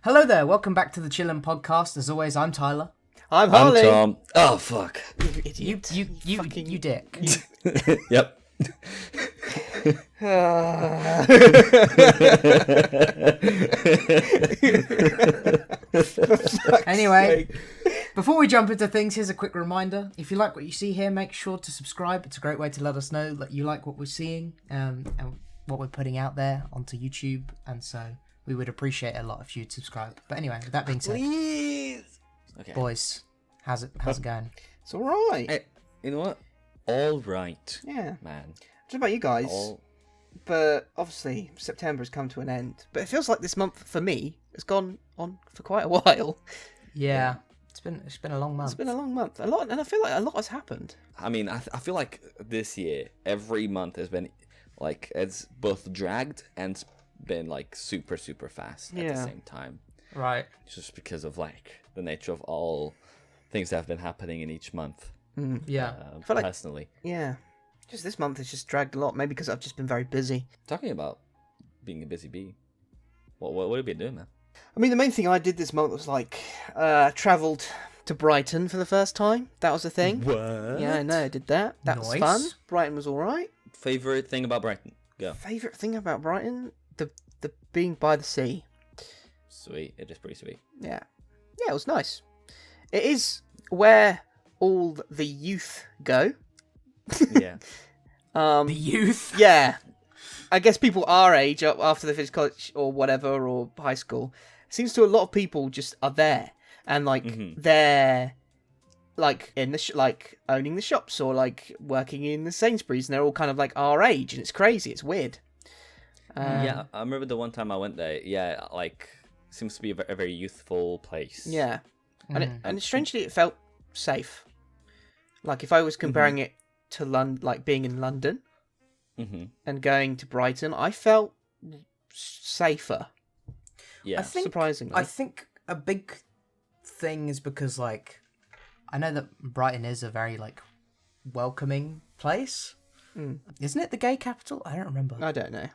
Hello there, welcome back to the Chillin' Podcast. As always, I'm Tyler. I'm Harley. I'm Tom. Oh, fuck. You idiot. You dick. Yep. Anyway, before we jump into things, here's a quick reminder. If you like what you see here, make sure to subscribe. It's a great way to let us know that you like what we're seeing and what we're putting out there onto YouTube. And so we would appreciate it a lot if you'd subscribe. But anyway, with that being said, Please. okay. Boys, how's it going? It's all right. Hey, you know what? All right. Yeah. Man. Just about you guys. But obviously, September has come to an end. But it feels like this month, for me, has gone on for quite a while. Yeah. It's been a long month. It's been a long month. A lot, and I feel like a lot has happened. I mean, I feel like this year, every month has been, like, it's both dragged and been, like, super, super fast at the same time. Right. Just because of, like, the nature of all things that have been happening in each month. Yeah. I feel like, personally. yeah. Just this month has just dragged a lot. Maybe because I've just been very busy. Talking about being a busy bee, what have you been doing, man? I mean, the main thing I did this month was, like, travelled to Brighton for the first time. That was a thing. What? Yeah, I know, I did that. That was fun. Brighton was alright. Favorite thing about Brighton? Go. Favourite thing about Brighton? The being by the sea. Sweet. It is pretty sweet. Yeah. Yeah, it was nice. It is where all the youth go. Yeah. The youth? Yeah. I guess people our age, after they finish college or whatever, or high school, seems to a lot of people just are there. And, like, they're, like, in the like, owning the shops or, like, working in the Sainsbury's, and they're all kind of, like, our age, and it's crazy. It's weird. Yeah, I remember the one time I went there. Yeah, like, seems to be a very youthful place. Yeah. And strangely, it felt safe. Like, if I was comparing it to like being in London and going to Brighton, I felt safer. Yeah, surprisingly. I think a big thing is because, like, I know that Brighton is a very, like, welcoming place. Isn't it the gay capital? I don't remember. I don't know.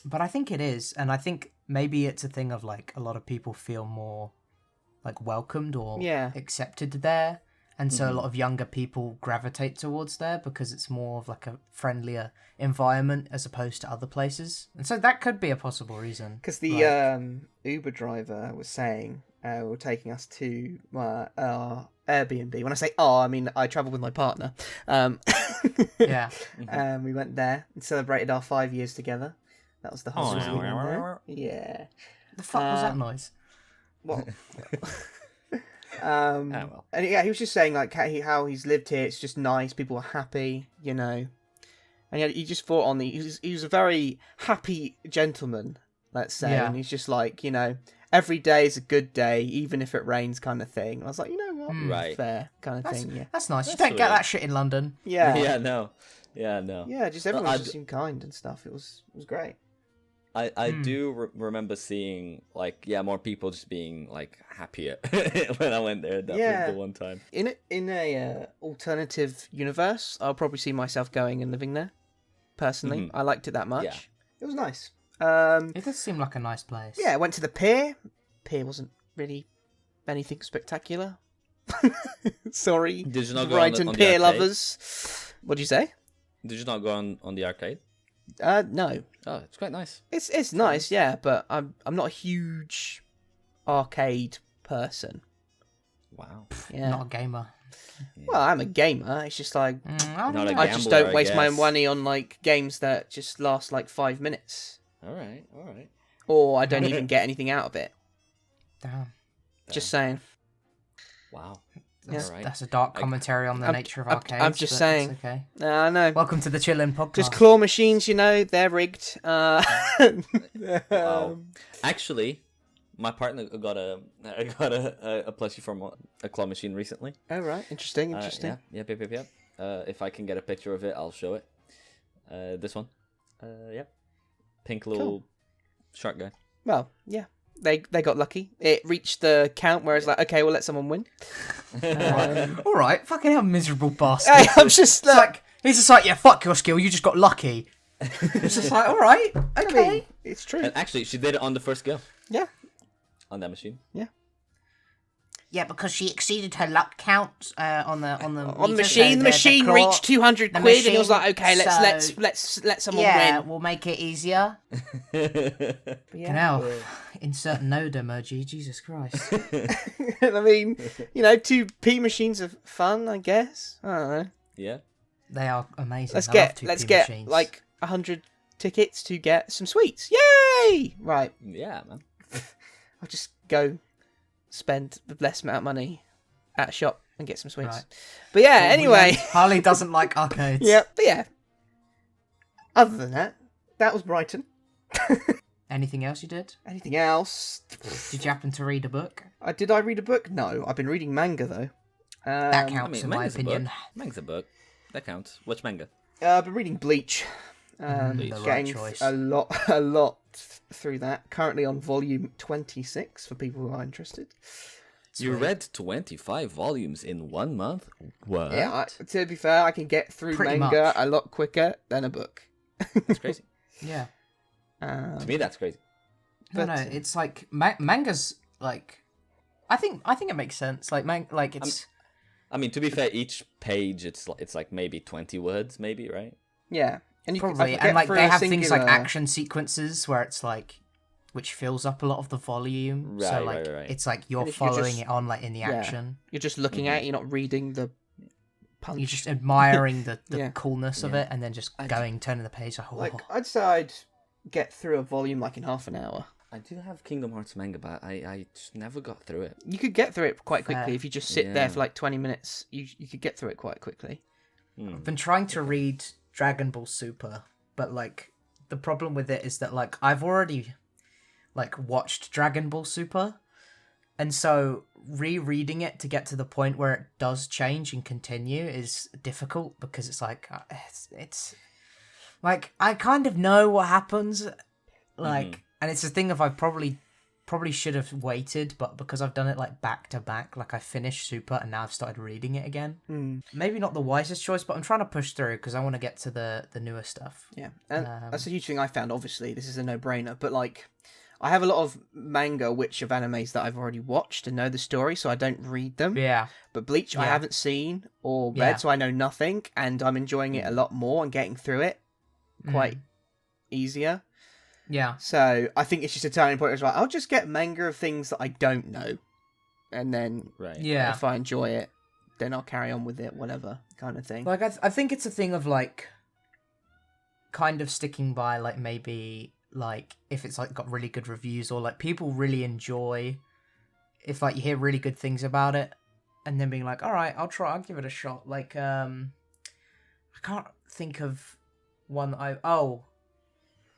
But I think it is, and I think maybe it's a thing of, like, a lot of people feel more, like, welcomed or accepted there. And so a lot of younger people gravitate towards there because it's more of, like, a friendlier environment as opposed to other places. And so that could be a possible reason. Because the Uber driver was saying, we're taking us to our Airbnb. When I say I mean I travel with my partner. Yeah. We went there and celebrated our 5 years together. That was the whole reason. Yeah. The fuck was that noise? Well... well. And yeah, he was just saying, like, how he's lived here. It's just nice. People are happy, you know. And he just thought on he was a very happy gentleman, let's say. Yeah. And he's just like, you know, every day is a good day, even if it rains, kind of thing. And I was like, you know what, Right. fair kind of thing. Yeah, That's nice. That's You don't get sweet. that shit in London. yeah, Yeah, no. yeah. Just everyone just seemed kind and stuff. It was great. I do remember seeing, like, more people just being, like, happier when I went there. That was the one time. In a alternative universe, I'll probably see myself going and living there. Personally, I liked it that much. Yeah. It was nice. It does seem like a nice place. Yeah, I went to the pier. Pier wasn't really anything spectacular. Sorry, Did you not go Brighton on the pier arcade? lovers. What'd you say? Did you not go on the arcade? No. Oh, it's quite nice. It's nice, yeah, but I'm not a huge arcade person. Wow. Yeah. Not a gamer. Well, I'm a gamer. It's just like I don't Not a know. I just gambler, don't I waste my guess. money on like games that just last like 5 minutes, All right. or I don't even get anything out of it. Damn. Just saying. Wow. That's, All right. that's a dark commentary on the nature of arcades. I'm just but saying. it's okay. I know. Welcome to the Chillin' Podcast. Just claw machines, you know, they're rigged. Wow. Actually, my partner got a plushie from a claw machine recently. Oh right, interesting. Yep. If I can get a picture of it, I'll show it. This one. Yep. Pink little shark guy. Well, yeah. They got lucky. It reached the count where it's like, okay, we'll let someone win. All right, fucking hell, miserable bastard. Hey, I'm just like, he's just like, yeah, fuck your skill, you just got lucky. It's just like, all right, okay. I mean, it's true. And actually, she did it on the first go. Yeah. on that machine. Yeah. Yeah, because she exceeded her luck count on the machine. The machine reached 200 quid, and it was like, okay, let's let someone win. Yeah, we'll make it easier. Now, insert node emoji. Jesus Christ. I mean, 2p machines are fun, I guess. I don't know. Yeah, they are amazing. Let's get like 100 tickets to get some sweets. Yay! Right. Yeah, man. I'll just go spend the less amount of money at a shop and get some sweets. Right. But yeah, anyway. Harley doesn't like arcades. Yeah, but yeah. Other than that, that was Brighton. Anything else you did? Anything else? Did you happen to read a book? Did I read a book? No, I've been reading manga though. That counts in my opinion. Manga's a book. That counts. Which manga? I've been reading Bleach. The right choice. a lot through that. Currently on volume 26 for people who are interested. You read 25 volumes in 1 month? What? Yeah, to be fair, I can get through manga a lot quicker than a book. That's crazy. Yeah. To me, that's crazy. No, it's like manga's like. I think it makes sense. Like it's. I mean, to be fair, each page it's like maybe 20 words, maybe, right? Yeah. And probably, and like they have things like action sequences where it's like, which fills up a lot of the volume. Right, so like right. it's like you're following it on like in the action. You're just looking at it, you're not reading the punch. You're just admiring the coolness of it, and then just turning the page. Like I'd say I'd get through a volume like in half an hour. I do have Kingdom Hearts manga, but I just never got through it. You could get through it quite quickly if you just sit there for like 20 minutes. You could get through it quite quickly. I've been trying to read Dragon Ball Super, but like the problem with it is that like I've already like watched Dragon Ball Super, and so rereading it to get to the point where it does change and continue is difficult because it's like it's like I kind of know what happens, like, and it's a thing of I probably should have waited, but because I've done it like back to back, like I finished Super and now I've started reading it again. Maybe not the wisest choice, but I'm trying to push through because I want to get to the newer stuff. Yeah, and that's a huge thing I found. Obviously, this is a no-brainer, but like I have a lot of manga of animes that I've already watched and know the story, so I don't read them. Yeah. But Bleach I haven't seen or read, so I know nothing, and I'm enjoying it a lot more and getting through it quite easier. Yeah. So I think it's just a turning point as well. I'll just get manga of things that I don't know, and then if I enjoy it, then I'll carry on with it, whatever kind of thing. Like I think it's a thing of like kind of sticking by like maybe like if it's like got really good reviews or like people really enjoy, if like you hear really good things about it, and then being like, all right, I'll give it a shot. Like I can't think of one that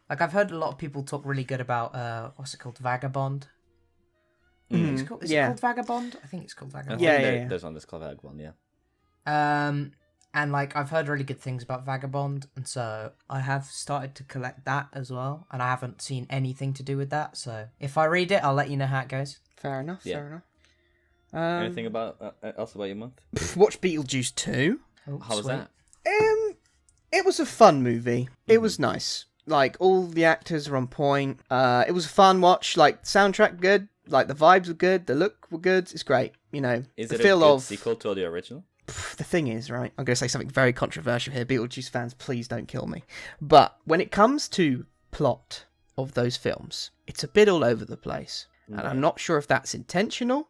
like I've heard a lot of people talk really good about what's it called, Vagabond. Is it called Vagabond? I think it's called Vagabond. There's one that's called Vagabond. Yeah. And like I've heard really good things about Vagabond, and so I have started to collect that as well. And I haven't seen anything to do with that, so if I read it, I'll let you know how it goes. Fair enough. Anything else about your month? Watch Beetlejuice 2. How was that? It was a fun movie. It was nice. Like, all the actors are on point. It was a fun watch. Like, soundtrack good. Like, the vibes were good. The look were good. It's great. Is it a good sequel to the original? The thing is, right, I'm going to say something very controversial here. Beetlejuice fans, please don't kill me. But when it comes to plot of those films, it's a bit all over the place. And I'm not sure if that's intentional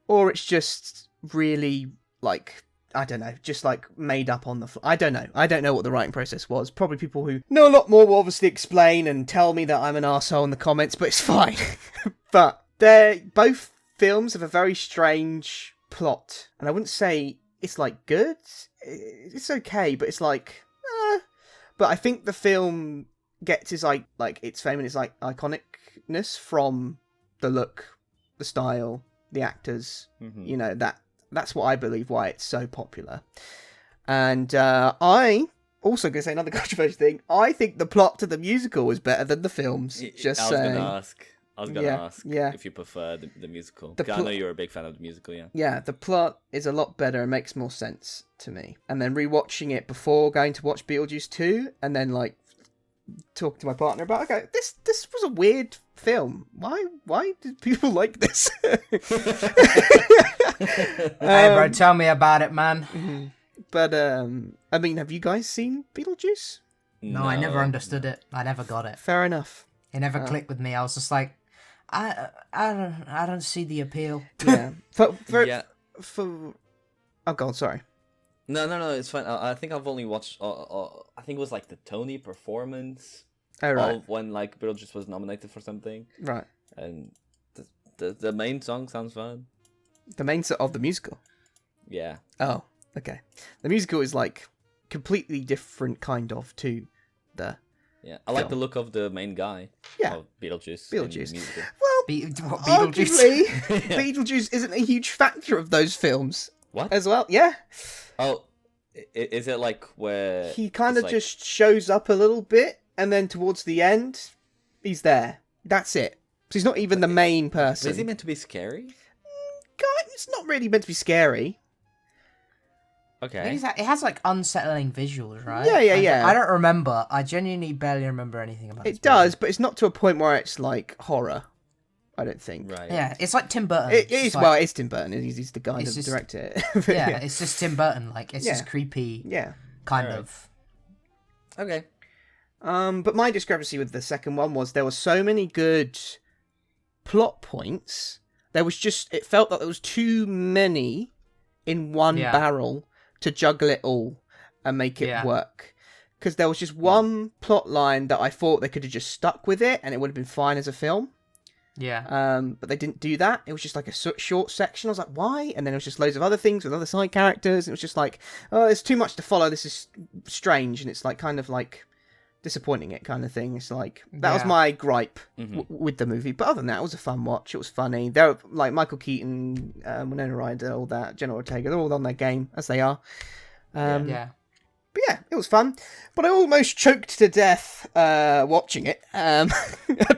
or it's just really, like, I don't know, just like made up on the fly. I don't know. I don't know what the writing process was. Probably people who know a lot more will obviously explain and tell me that I'm an arsehole in the comments, but it's fine. But both films have a very strange plot. And I wouldn't say it's like good. It's okay, but it's like, But I think the film gets its like its fame and its like iconicness from the look, the style, the actors. That's what I believe why it's so popular. And I also going to say another controversial thing. I think the plot to the musical is better than the films. Just saying. I was going to ask if you prefer the musical. I know you're a big fan of the musical, yeah. Yeah, the plot is a lot better and makes more sense to me. And then rewatching it before going to watch Beetlejuice 2, and then like talking to my partner about, okay, this was a weird film. Why did people like this? Hey, bro, tell me about it, man. Mm-hmm. But I mean, have you guys seen Beetlejuice? No, I never understood it. I never got it. Fair enough. It never clicked with me. I was just like, I don't see the appeal. Yeah. For oh god, sorry. No, it's fine. I think I've only watched. I think it was like the Tony performance. Oh right. Of when like Beetlejuice was nominated for something. Right. And the main song sounds fun. The main song of the musical. Yeah. Oh, okay. The musical is like completely different kind of to the. Yeah, I like the look of the main guy. Yeah. Of Beetlejuice. Well, Beetlejuice? Beetlejuice isn't a huge factor of those films. What? As well, yeah. Oh, is it like where... He kind of just shows up a little bit, and then towards the end, he's there. That's it. So he's not even the main person. Is he meant to be scary? It's not really meant to be scary. Okay. It has like unsettling visuals, right? Yeah. I don't remember. I genuinely barely remember anything about it. It does, but it's not to a point where it's like horror. I don't think. Right. Yeah, it's like Tim Burton. It is. Well, it's Tim Burton. He's the guy that directed it. Yeah, it's just Tim Burton. Like it's just creepy. Yeah. Kind of. Okay. But my discrepancy with the second one was there were so many good plot points. It felt like there was too many in one barrel to juggle it all and make it work. Because there was just one plot line that I thought they could have just stuck with it and it would have been fine as a film. Yeah. But they didn't do that. It was just like a short section. I was like, why? And then it was just loads of other things with other side characters. And it was just like, oh, there's too much to follow. This is strange. And it's like kind of like disappointing it kind of thing. It's like, that was my gripe with the movie. But other than that, it was a fun watch. It was funny. There were like Michael Keaton, Winona Ryder, all that, Jenna Ortega, they're all on their game, as they are. But yeah, it was fun. But I almost choked to death watching it at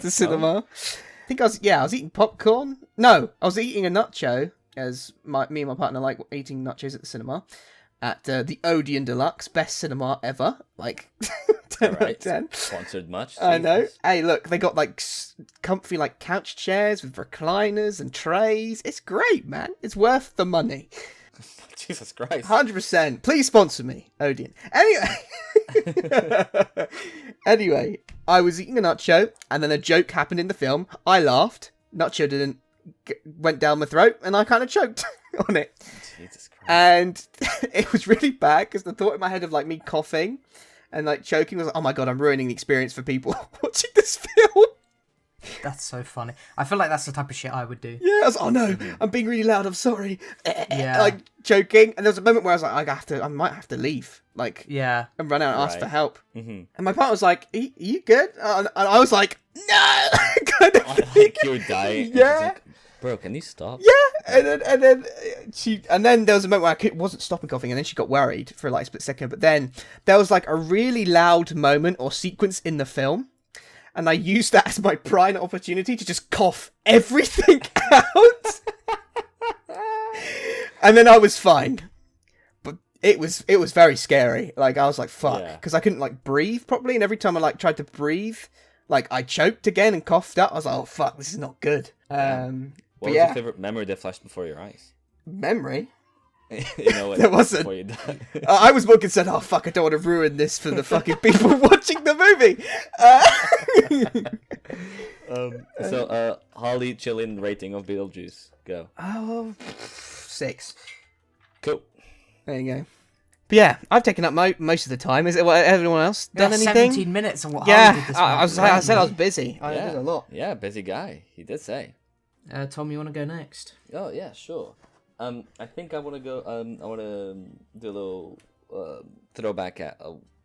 the cinema. I think I was eating popcorn. No, I was eating a nacho, as me and my partner like eating nachos at the cinema. At the Odeon Deluxe, best cinema ever. Like, 10 out of 10. Sponsored much. I know. Hey, look, they got like comfy like couch chairs with recliners and trays. It's great, man. It's worth the money. Jesus Christ. 100%. Please sponsor me, Odeon. Anyway, I was eating a nacho, and then a joke happened in the film. I laughed. Nacho went down my throat, and I kind of choked on it. Jesus Christ. And it was really bad, because the thought in my head of like me coughing and like choking was like, oh my god, I'm ruining the experience for people watching this film. That's so funny. I feel like that's the type of shit I would do. Yeah, I was oh no, I'm being really loud, I'm sorry. Like choking. And there was a moment where I was like, I might have to leave. Like, and run out and ask for help. And my partner was like, are you good? And I was like, no! Kind of like you were dying. Yeah. Like, bro, can you stop? Yeah, and then there was a moment where I wasn't stopping coughing, and then she got worried for like a split second. But then there was like a really loud moment or sequence in the film, and I used that as my prime opportunity to just cough everything out. And then I was fine. But it was very scary. Like, I was like, fuck. Because I couldn't, like, breathe properly. And every time I, like, tried to breathe, like, I choked again and coughed up. I was like, oh, fuck, this is not good. What was your favourite memory that flashed before your eyes? Memory? You know, there wasn't. Before you died. I was more concerned, oh, fuck, I don't want to ruin this for the fucking people watching the movie. So, Harley chillin' rating of Beetlejuice. Go. Oh, 6. Cool. There you go. But yeah, I've taken up most of the time. Is it what everyone else done anything? 17 minutes on what Harley did this I said I was busy. I did a lot. Yeah, busy guy. He did say. Tom, you want to go next? Oh yeah, sure. I think I want to go. I want to do a little throwback at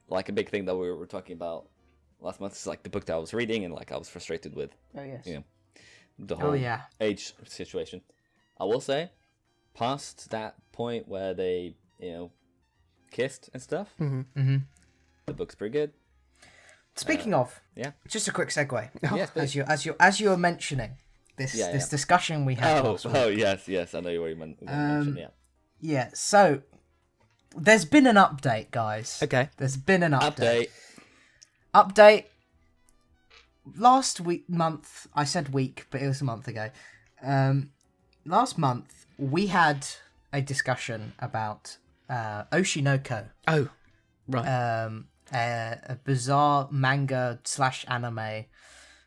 like a big thing that we were talking about last month. It's like the book that I was reading and like I was frustrated with. Oh yes. You know, the whole age situation. I will say, past that point where they kissed and stuff, the book's pretty good. Speaking of, just a quick segue. As you were mentioning. This discussion we had last week. Oh yes, I know what you meant. Yeah, so there's been an update, guys. Okay. There's been an update. Update. last month, I said week, but it was a month ago. Last month, we had a discussion about Oshinoko. Oh, right. A bizarre manga / anime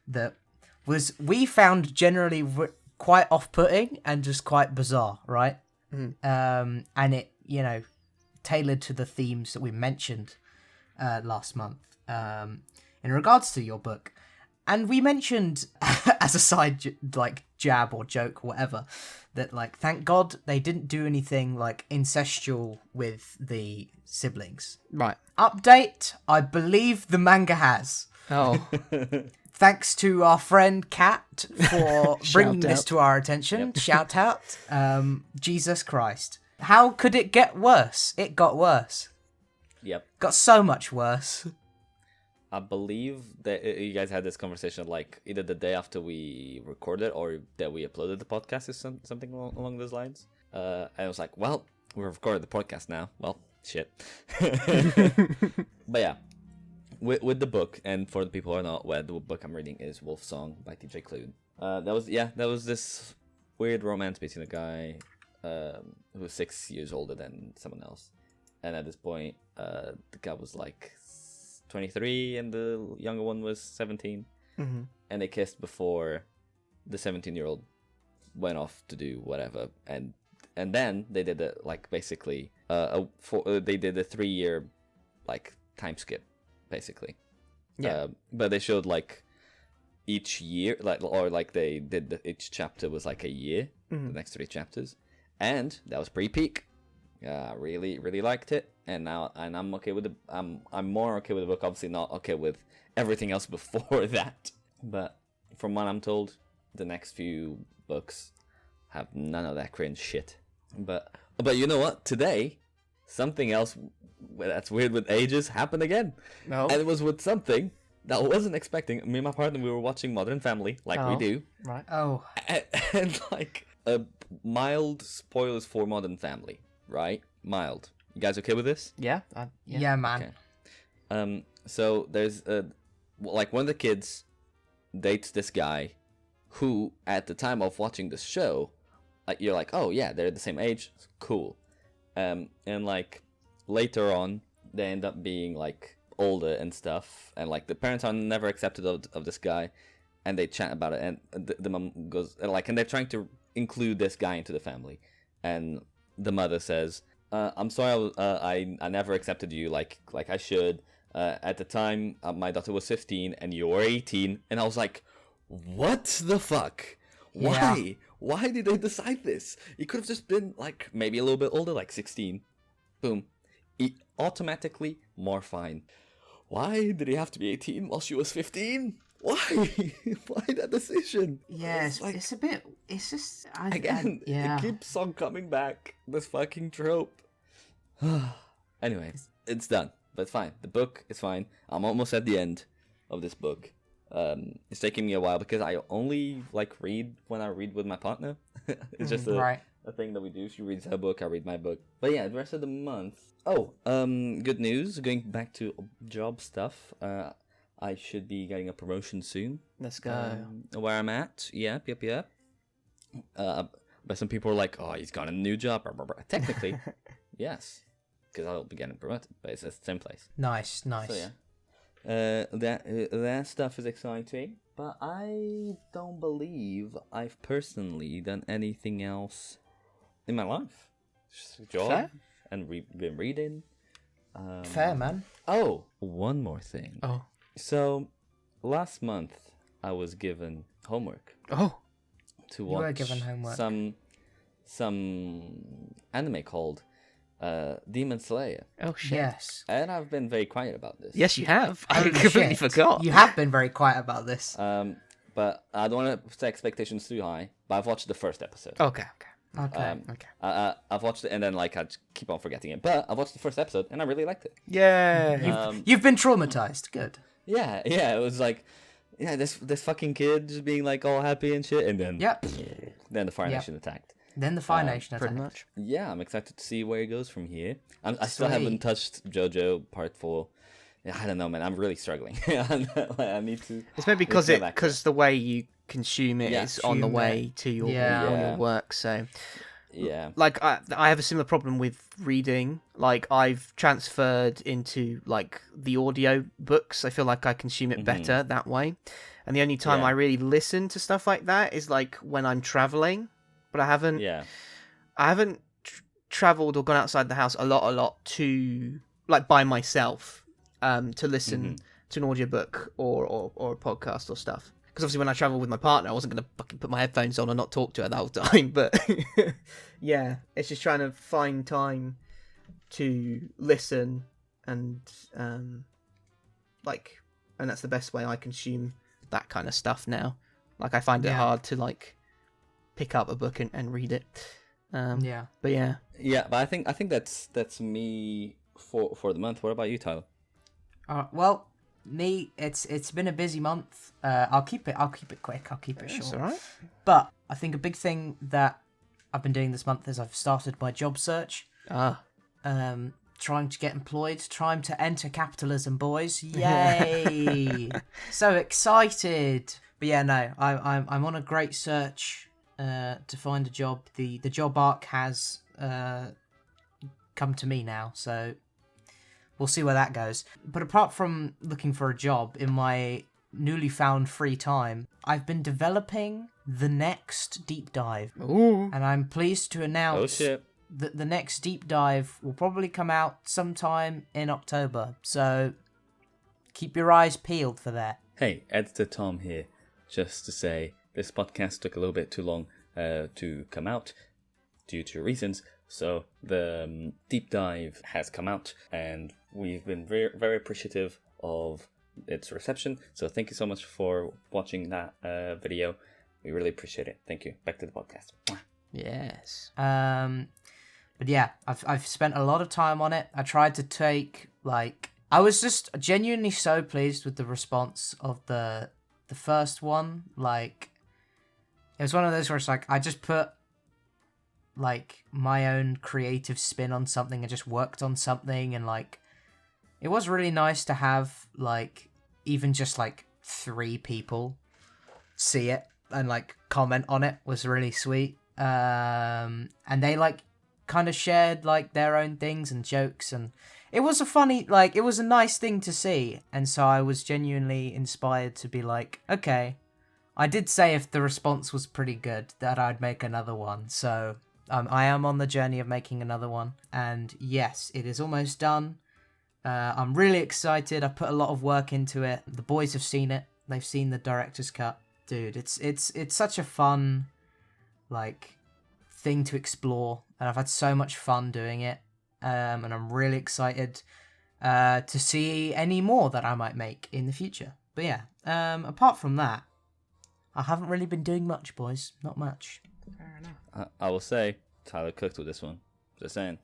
that we found generally quite off-putting and just quite bizarre, right? And it, tailored to the themes that we mentioned last month in regards to your book. And we mentioned, as a side jab or joke or whatever, that thank God they didn't do anything incestual with the siblings. Right. Update, I believe the manga has. Oh. Thanks to our friend Kat for bringing this to our attention. Yep. Shout out. Jesus Christ. How could it get worse? It got worse. Yep. Got so much worse. I believe that you guys had this conversation either the day after we recorded or that we uploaded the podcast or something along those lines. And I was like, well, we've recorded the podcast now. Well, shit. But yeah, with the book, and for the people who are not aware, the book I'm reading is Wolf Song by TJ Klune. That was this weird romance between a guy who was 6 years older than someone else. And at this point, the guy was 23 and the younger one was 17. Mm-hmm. And they kissed before the 17-year-old went off to do whatever. And then they did they did a 3-year time skip, basically. Yeah. But they showed each year, they did each chapter was a year, the next 3 chapters. And that was pre-peak. Really, really liked it, and I'm okay with I'm more okay with the book. Obviously, not okay with everything else before that. But from what I'm told, the next few books have none of that cringe shit. But you know what? Today, something else that's weird with ages happened again. No, and it was with something that I wasn't expecting. Me and my partner, we were watching Modern Family, we do. Right. Oh. And mild spoilers for Modern Family. Right? Mild. You guys okay with this? Yeah. Yeah, man. Okay. So there's one of the kids dates this guy who, at the time of watching the show, you're like, oh yeah, they're the same age. Cool. And later on, they end up being older and stuff, and the parents are never accepted of this guy, and they chat about it, and the mom goes and they're trying to include this guy into the family, and the mother says, I'm sorry, I never accepted you like I should. At the time, my daughter was 15 and you were 18. And I was like, what the fuck? Why? Yeah. Why did they decide this? It could have just been maybe a little bit older, 16. Boom. Automatically more fine. Why did he have to be 18 while she was 15? Why? Why that decision? Yes, it's a bit. It's just it keeps on coming back. This fucking trope. Anyway, it's done, but it's fine. The book is fine. I'm almost at the end of this book. It's taking me a while because I only read when I read with my partner. It's just a thing that we do. She reads her book, I read my book. But yeah, the rest of the month. Oh, good news. Going back to job stuff. I should be getting a promotion soon. Let's go. Where I'm at. Yep. But some people are like, oh, he's got a new job. Technically, yes. Because I'll be getting promoted. But it's the same place. Nice. So yeah. That stuff is exciting. But I don't believe I've personally done anything else in my life. Just a job. Fair. And been reading. Fair, man. Oh, one more thing. Oh. So, last month, I was given homework. Oh. To watch you were given homework. some anime called Demon Slayer. Oh, shit. Yes. And I've been very quiet about this. Yes, you have. I Holy completely shit. forgot. You have been very quiet about this. But I don't want to set expectations too high, but I've watched the first episode. Okay. Okay. I've watched it, and then I keep on forgetting it. But I watched the first episode, and I really liked it. Yeah. You've been traumatized. Good. Yeah. It was this fucking kid just being all happy and shit, and then then the Fire Nation attacked. Then the Fire Nation pretty attacked. much. Yeah, I'm excited to see where it goes from here. I still haven't touched JoJo Part 4, I don't know, man. I'm really struggling. I need to. It's maybe because the way you consume it is on the way to your on your work. So yeah, like I have a similar problem with reading. Like I've transferred into like the audio books. I feel like I consume it better that way. And the only time I really listen to stuff like that is like when I'm traveling. But I haven't traveled or gone outside the house a lot to like by myself. To listen to an audiobook or a podcast or stuff. Because obviously when I travel with my partner, I wasn't going to fucking put my headphones on and not talk to her the whole time. But yeah, it's just trying to find time to listen and and that's the best way I consume that kind of stuff now. Like I find it hard to like pick up a book and read it. But yeah. Yeah, but I think that's me for the month. What about you, Tyler? Well, me, it's been a busy month. I'll keep it quick. I'll keep it short. That's all right. But I think a big thing that I've been doing this month is I've started my job search. Trying to get employed, trying to enter capitalism, boys. Yay! So excited. But yeah, no, I'm on a great search to find a job. The job arc has come to me now, so we'll see where that goes. But apart from looking for a job, in my newly found free time, I've been developing the next deep dive. Ooh. And I'm pleased to announce that the next deep dive will probably come out sometime in October. So keep your eyes peeled for that. Hey, Editor Tom here. Just to say, this podcast took a little bit too long to come out due to reasons. So the deep dive has come out, and we've been very, very appreciative of its reception. So thank you so much for watching that video. We really appreciate it. Thank you. Back to the podcast. Yes. But yeah, I've spent a lot of time on it. I tried to take I was just genuinely so pleased with the response of the first one. Like, it was one of those where it's like I just put like my own creative spin on something and just worked on something, and like it was really nice to have like even just like 3 people see it and like comment on it. Was really sweet. And they like kind of shared like their own things and jokes, and it was it was a nice thing to see. And so I was genuinely inspired to be like, okay, I did say if the response was pretty good that I'd make another one. So I am on the journey of making another one, and yes, it is almost done. I'm really excited. I put a lot of work into it. The boys have seen it. They've seen the director's cut. Dude, it's such a fun like thing to explore, and I've had so much fun doing it. And I'm really excited to see any more that I might make in the future. But yeah, apart from that, I haven't really been doing much, boys. Not much. Fair enough. I will say, Tyler cooked with this one. Just saying.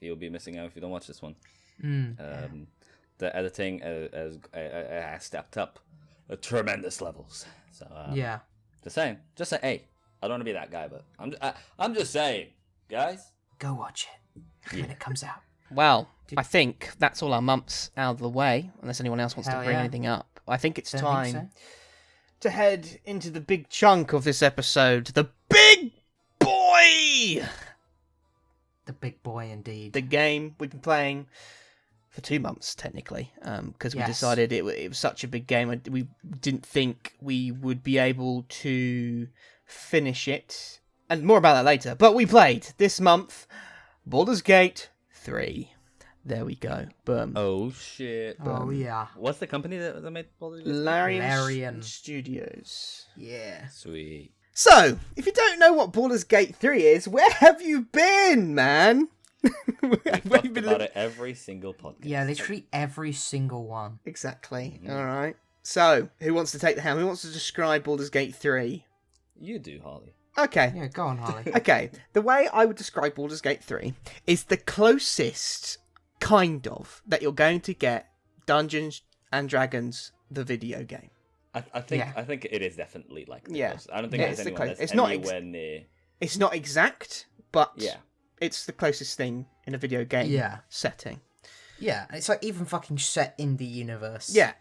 You'll be missing out if you don't watch this one. The editing has stepped up at tremendous levels. So yeah. Just saying. Just say, hey, I don't want to be that guy, but I'm just saying, guys. Go watch it when it comes out. Well, I think that's all our months out of the way, unless anyone else wants to bring anything up. I think it's time to head into the big chunk of this episode. The big boy! The big boy indeed. The game we've been playing for 2 months, technically, because we decided it was such a big game. We didn't think we would be able to finish it. And more about that later. But we played this month Baldur's Gate 3. There we go. Boom. Oh, shit. Boom. Oh, yeah. What's the company that made Baldur's Gate? Larian Studios. Yeah. Sweet. So, if you don't know what Baldur's Gate 3 is, where have you been, man? We've talked about it every single podcast. Yeah, literally every single one. Exactly. Mm-hmm. All right. So, who wants to take the helm? Who wants to describe Baldur's Gate 3? You do, Harley. Okay. Yeah, go on, Harley. Okay. The way I would describe Baldur's Gate 3 is the closest, kind of, that you're going to get Dungeons and Dragons, the video game. I think it is definitely like the closest. I don't think there's anyone that's anywhere near. It's not exact, but yeah, it's the closest thing in a video game setting. Yeah, it's like even fucking set in the universe. Yeah.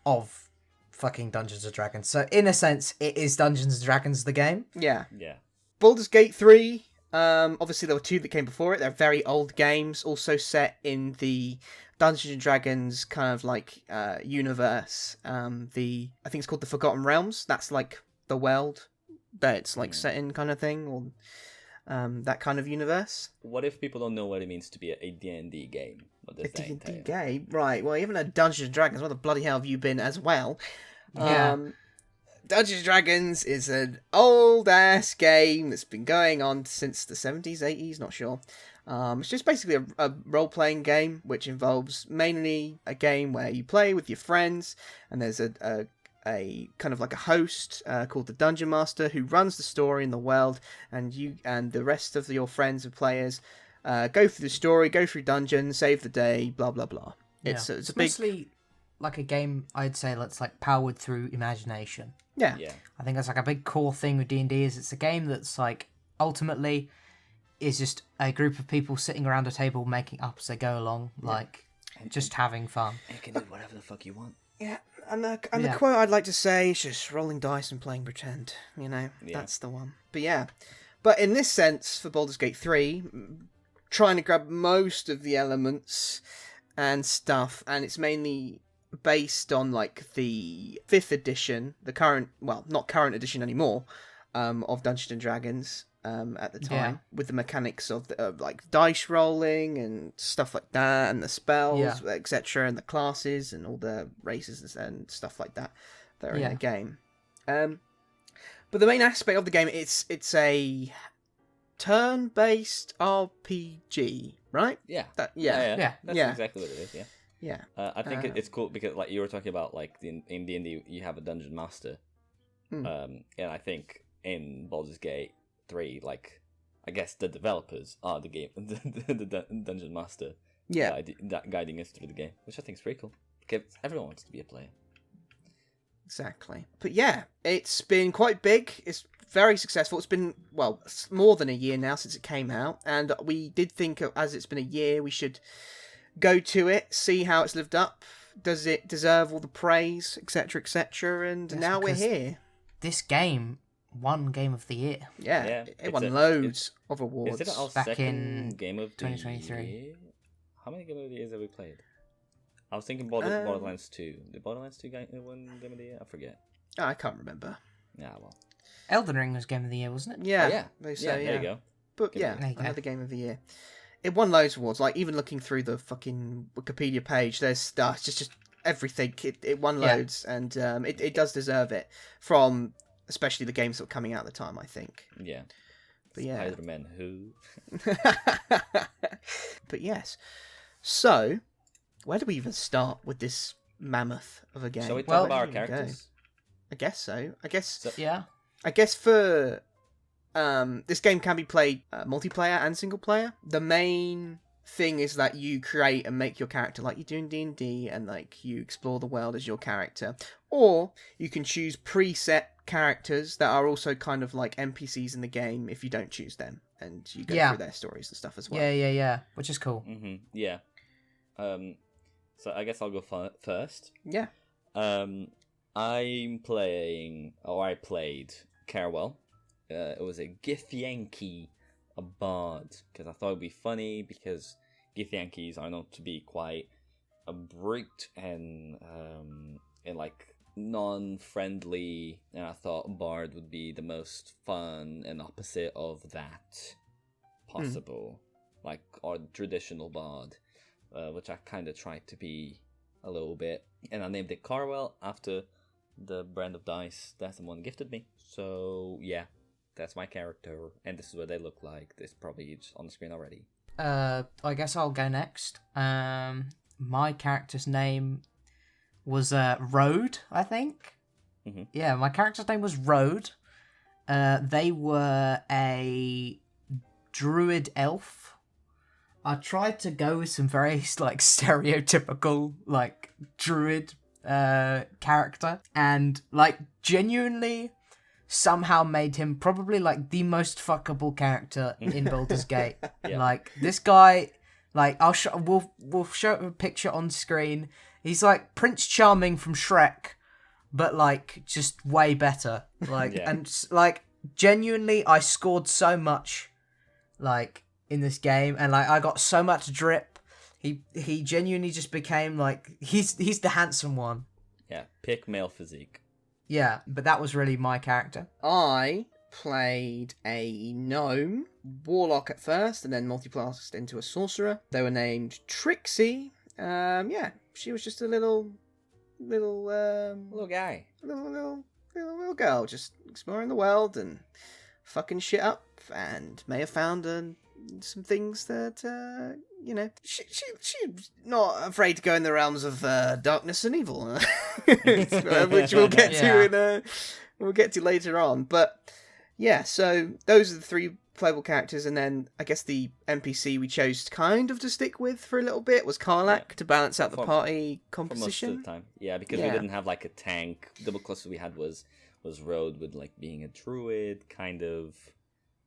Of fucking Dungeons and Dragons. So in a sense, it is Dungeons and Dragons the game. Yeah. Yeah. Baldur's Gate 3. Obviously, there were 2 that came before it. They're very old games, also set in the Dungeons and Dragons kind of like universe. I think it's called the Forgotten Realms. That's like the world that it's like set in kind of thing, or that kind of universe. What if people don't know what it means to be a D&D game? What does that entail? D&D game? Right, well, you haven't had Dungeons and Dragons. What the bloody hell have you been as well? Yeah. Dungeons and Dragons is an old-ass game that's been going on since the 70s, 80s, not sure. It's just basically a role-playing game, which involves mainly a game where you play with your friends, and there's a kind of like a host called the Dungeon Master who runs the story in the world, and you and the rest of your friends and players go through the story, go through dungeons, save the day, blah blah blah. It's a big... mostly like a game, I'd say, that's like powered through imagination. Yeah. I think that's like a big core thing with D&D is it's a game that's like ultimately is just a group of people sitting around a table making up as they go along, like just having fun. And you can do whatever the fuck you want. Yeah, and the quote I'd like to say is just rolling dice and playing pretend. You know, that's the one. But yeah, but in this sense, for Baldur's Gate 3, trying to grab most of the elements and stuff, and it's mainly based on like the 5th edition, the current, well, not current edition anymore, of Dungeons and Dragons. At the time, with the mechanics of the, like dice rolling and stuff like that, and the spells, etc., and the classes and all the races and stuff like that are in the game. But the main aspect of the game, it's a turn-based RPG, right? Yeah. That's exactly what it is. Yeah. I think it's cool because, like, you were talking about, like, in D&D you have a dungeon master, and I think in Baldur's Gate 3, like, I guess the developers are the game, the dungeon master, guiding us through the game, which I think is pretty cool because everyone wants to be a player. Exactly. But yeah, it's been quite big. It's very successful. It's been, well, more than a year now since it came out, and we did think, as it's been a year, we should go to it, see how it's lived up. Does it deserve all the praise, etc., etc.? And now we're here. This game won Game of the Year. Yeah, it won loads of awards. Is it our back second in Game of the 2023. Year? How many Game of the Years have we played? I was thinking Borderlands 2. Did Borderlands 2 win Game of the Year? I forget. Oh, I can't remember. Yeah, well. Elden Ring was Game of the Year, wasn't it? Yeah, They say, there you go. But another Game of the Year. It won loads of awards. Like, even looking through the fucking Wikipedia page, there's stuff, just everything. It won loads, and it does deserve it from... especially the games that were coming out at the time, I think. Yeah. But yeah. Spider-Man who? But yes. So, where do we even start with this mammoth of a game? Shall we talk about our characters? I guess so. I guess for... this game can be played multiplayer and single player. The main thing is that you create and make your character like you do in D&D, and like you explore the world as your character. Or you can choose preset characters that are also kind of like NPCs in the game if you don't choose them, and you go through their stories and stuff as well. Yeah, which is cool. Mm-hmm. Yeah. So I guess I'll go first. Yeah. I played Carwell. It was a Githyanki, a bard, because I thought it'd be funny because Githyankis are known to be quite brute and like non-friendly, and I thought bard would be the most fun and opposite of that possible, like our traditional bard, which I kind of tried to be a little bit, and I named it Carwell after the brand of dice that someone gifted me. So yeah, that's my character, and this is what they look like. This probably is on the screen already. I guess I'll go next. My character's name was Road, I think. Mm-hmm. Yeah, my character's name was Road. They were a druid elf. I tried to go with some very like stereotypical like druid character, and like genuinely somehow made him probably like the most fuckable character in Baldur's Gate. Yeah. Like, this guy Like we'll show a picture on screen. He's like Prince Charming from Shrek, but like just way better. Like and like genuinely, I scored so much, like in this game, and like I got so much drip. He genuinely just became like he's the handsome one. Yeah, pick male physique. Yeah, but that was really my character. I played a gnome, warlock at first, and then multi-classed into a sorcerer. They were named Trixie. She was just a little guy, little girl, just exploring the world and fucking shit up, and may have found some things that she's not afraid to go in the realms of darkness and evil, which we'll get to we'll get to later on. But yeah, so those are the three playable characters, and then I guess the NPC we chose kind of to stick with for a little bit was Karlak to balance out the party composition. For most of the time, because we didn't have like a tank. The closest we had was Road with like being a druid kind of.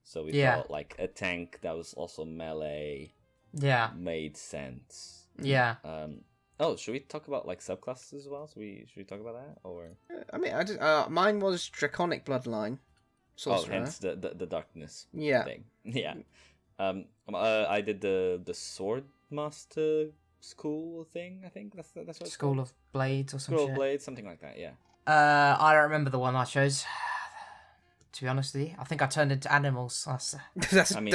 So we felt like a tank that was also melee. Yeah, made sense. Yeah. Should we talk about like subclasses as well? Should we talk about that, or? I mean, mine was Draconic Bloodline. Sorcerer. Hence the darkness. Yeah. Thing. Yeah. I did the Sword Master school thing. I think that's what it's School called. of Blades or something. School of Blades, something like that. Yeah. I don't remember the one I chose. To be honest with you, I think I turned into animals. That's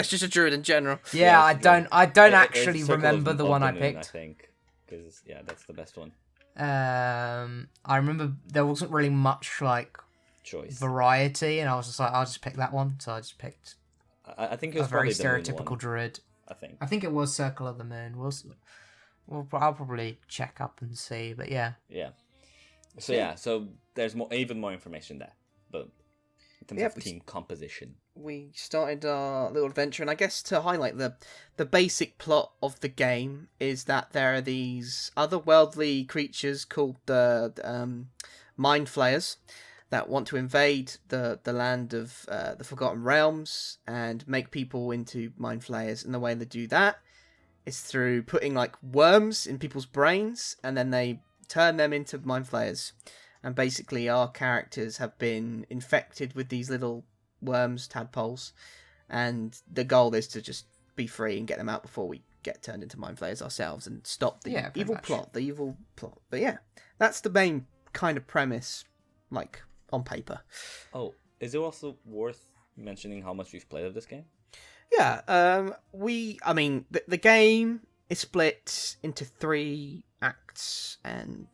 just a druid in general. Yeah, I don't actually remember the one I picked. I think because that's the best one. I remember there wasn't really much like choice variety, and I was just like, I'll just pick that one. So I just picked. I think it was a very stereotypical druid. I think it was Circle of the Moon. I'll probably check up and see, but yeah. Yeah. So there's even more information there, but. In terms of team composition, we started our little adventure, and I guess to highlight the basic plot of the game is that there are these otherworldly creatures called the Mind Flayers that want to invade the land of the Forgotten Realms and make people into Mind Flayers, and the way they do that is through putting like worms in people's brains, and then they turn them into Mind Flayers. And basically, our characters have been infected with these little worms, tadpoles, and the goal is to just be free and get them out before we get turned into Mind Flayers ourselves and stop the evil plot. But yeah, that's the main kind of premise, like on paper. Oh, is it also worth mentioning how much we've played of this game? Yeah, the game is split into 3 acts, and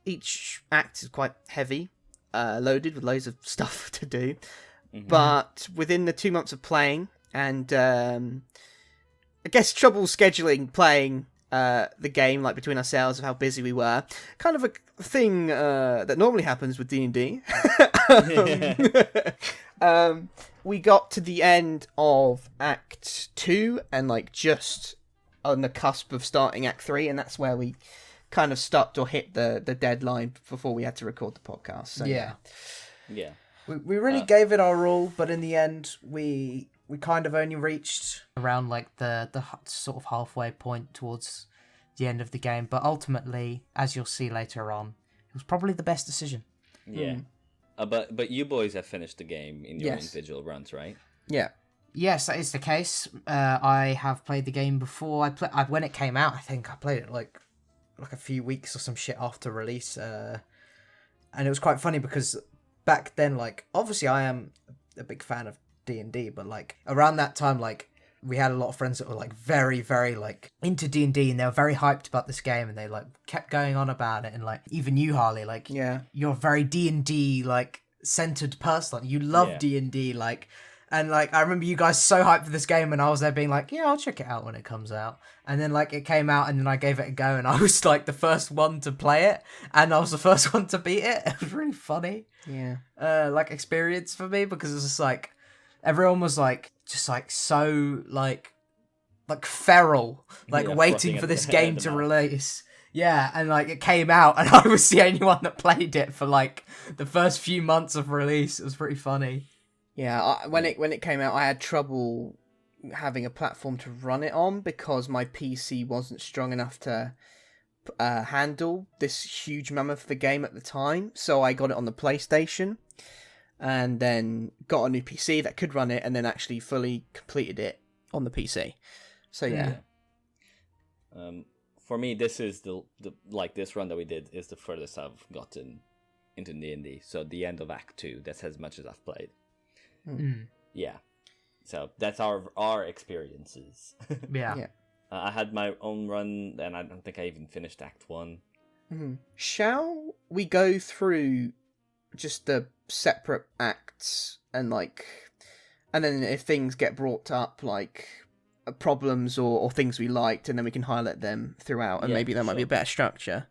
each act is quite heavy, loaded with loads of stuff to do. Mm-hmm. But within the 2 months of playing, and I guess trouble scheduling playing the game, like between ourselves of how busy we were, kind of a thing that normally happens with D&D. We got to the end of Act 2 and like just on the cusp of starting Act 3, and that's where we kind of stopped or hit the deadline before we had to record the podcast. So, yeah. We really gave it our all, but in the end, we kind of only reached around like the sort of halfway point towards the end of the game. But ultimately, as you'll see later on, it was probably the best decision. Yeah. But you boys have finished the game in your individual runs, right? Yeah. Yes, that is the case. I have played the game before. When it came out, I think I played it like a few weeks or some shit after release, and it was quite funny because back then, like, obviously I am a big fan of D&D, but like around that time, like, we had a lot of friends that were like very, very like into D&D, and they were very hyped about this game, and they like kept going on about it. And like even you, Harley, like you're a very D&D like centered person. Like, you love D&D, like. And, like, I remember you guys so hyped for this game, and I was there being like, yeah, I'll check it out when it comes out. And then, like, it came out, and then I gave it a go, and I was, like, the first one to play it, and I was the first one to beat it. It was really funny. Yeah. Experience for me, because it was just, like, everyone was, like, just, like, so, like feral, like, waiting for this game to release. Yeah, and, like, it came out, and I was the only one that played it for, like, the first few months of release. It was pretty funny. Yeah, when it came out, I had trouble having a platform to run it on because my PC wasn't strong enough to handle this huge mammoth of a game at the time. So I got it on the PlayStation and then got a new PC that could run it and then actually fully completed it on the PC. So yeah. For me, this is the like this run that we did is the furthest I've gotten into D&D. So the end of Act 2, that's as much as I've played. Yeah. So that's our experiences. Yeah. I had my own run, and I don't think I even finished Act 1. Shall we go through just the separate acts and then if things get brought up, like problems or things we liked, and then we can highlight them throughout, and maybe that might be a better structure.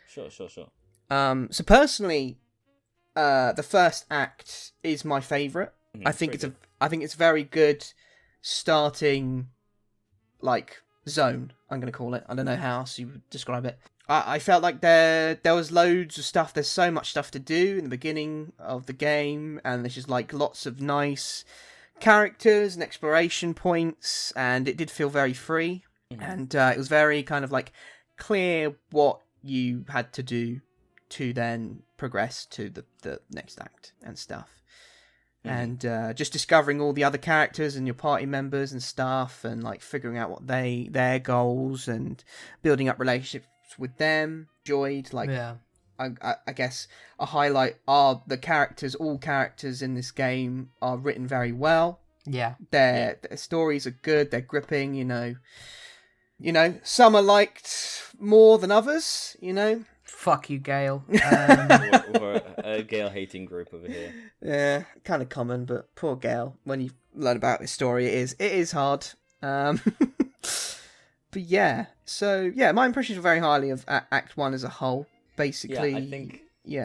Sure. So personally, the first act is my favourite. I think it's very good starting, zone. I'm gonna call it. I don't know how else you would describe it. I felt like there was loads of stuff. There's so much stuff to do in the beginning of the game, and there's just lots of nice characters and exploration points, and it did feel very free, and it was very kind of clear what you had to do to then progress to the next act and stuff. And just discovering all the other characters and your party members and stuff, and figuring out what their goals and building up relationships with them. Enjoyed I guess a highlight are the characters. All characters in this game are written very well. Yeah. Their stories are good. They're gripping. Some are liked more than others. Fuck you, Gale. We're a Gale-hating group over here. Yeah, kind of common, but poor Gale. When you learn about this story, it is hard. But yeah, so yeah, my impressions were very highly of Act 1 as a whole. Basically, I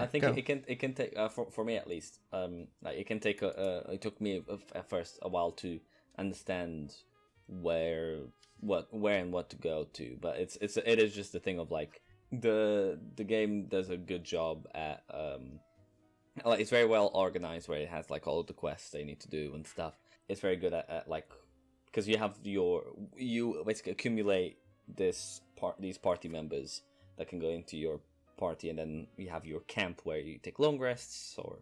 think it can take for me at least. It can take it took me at first a while to understand where and what to go to, but it is just the thing of the game does a good job at it's very well organized, where it has all of the quests they need to do and stuff. It's very good at because you basically accumulate these party members that can go into your party, and then you have your camp where you take long rests or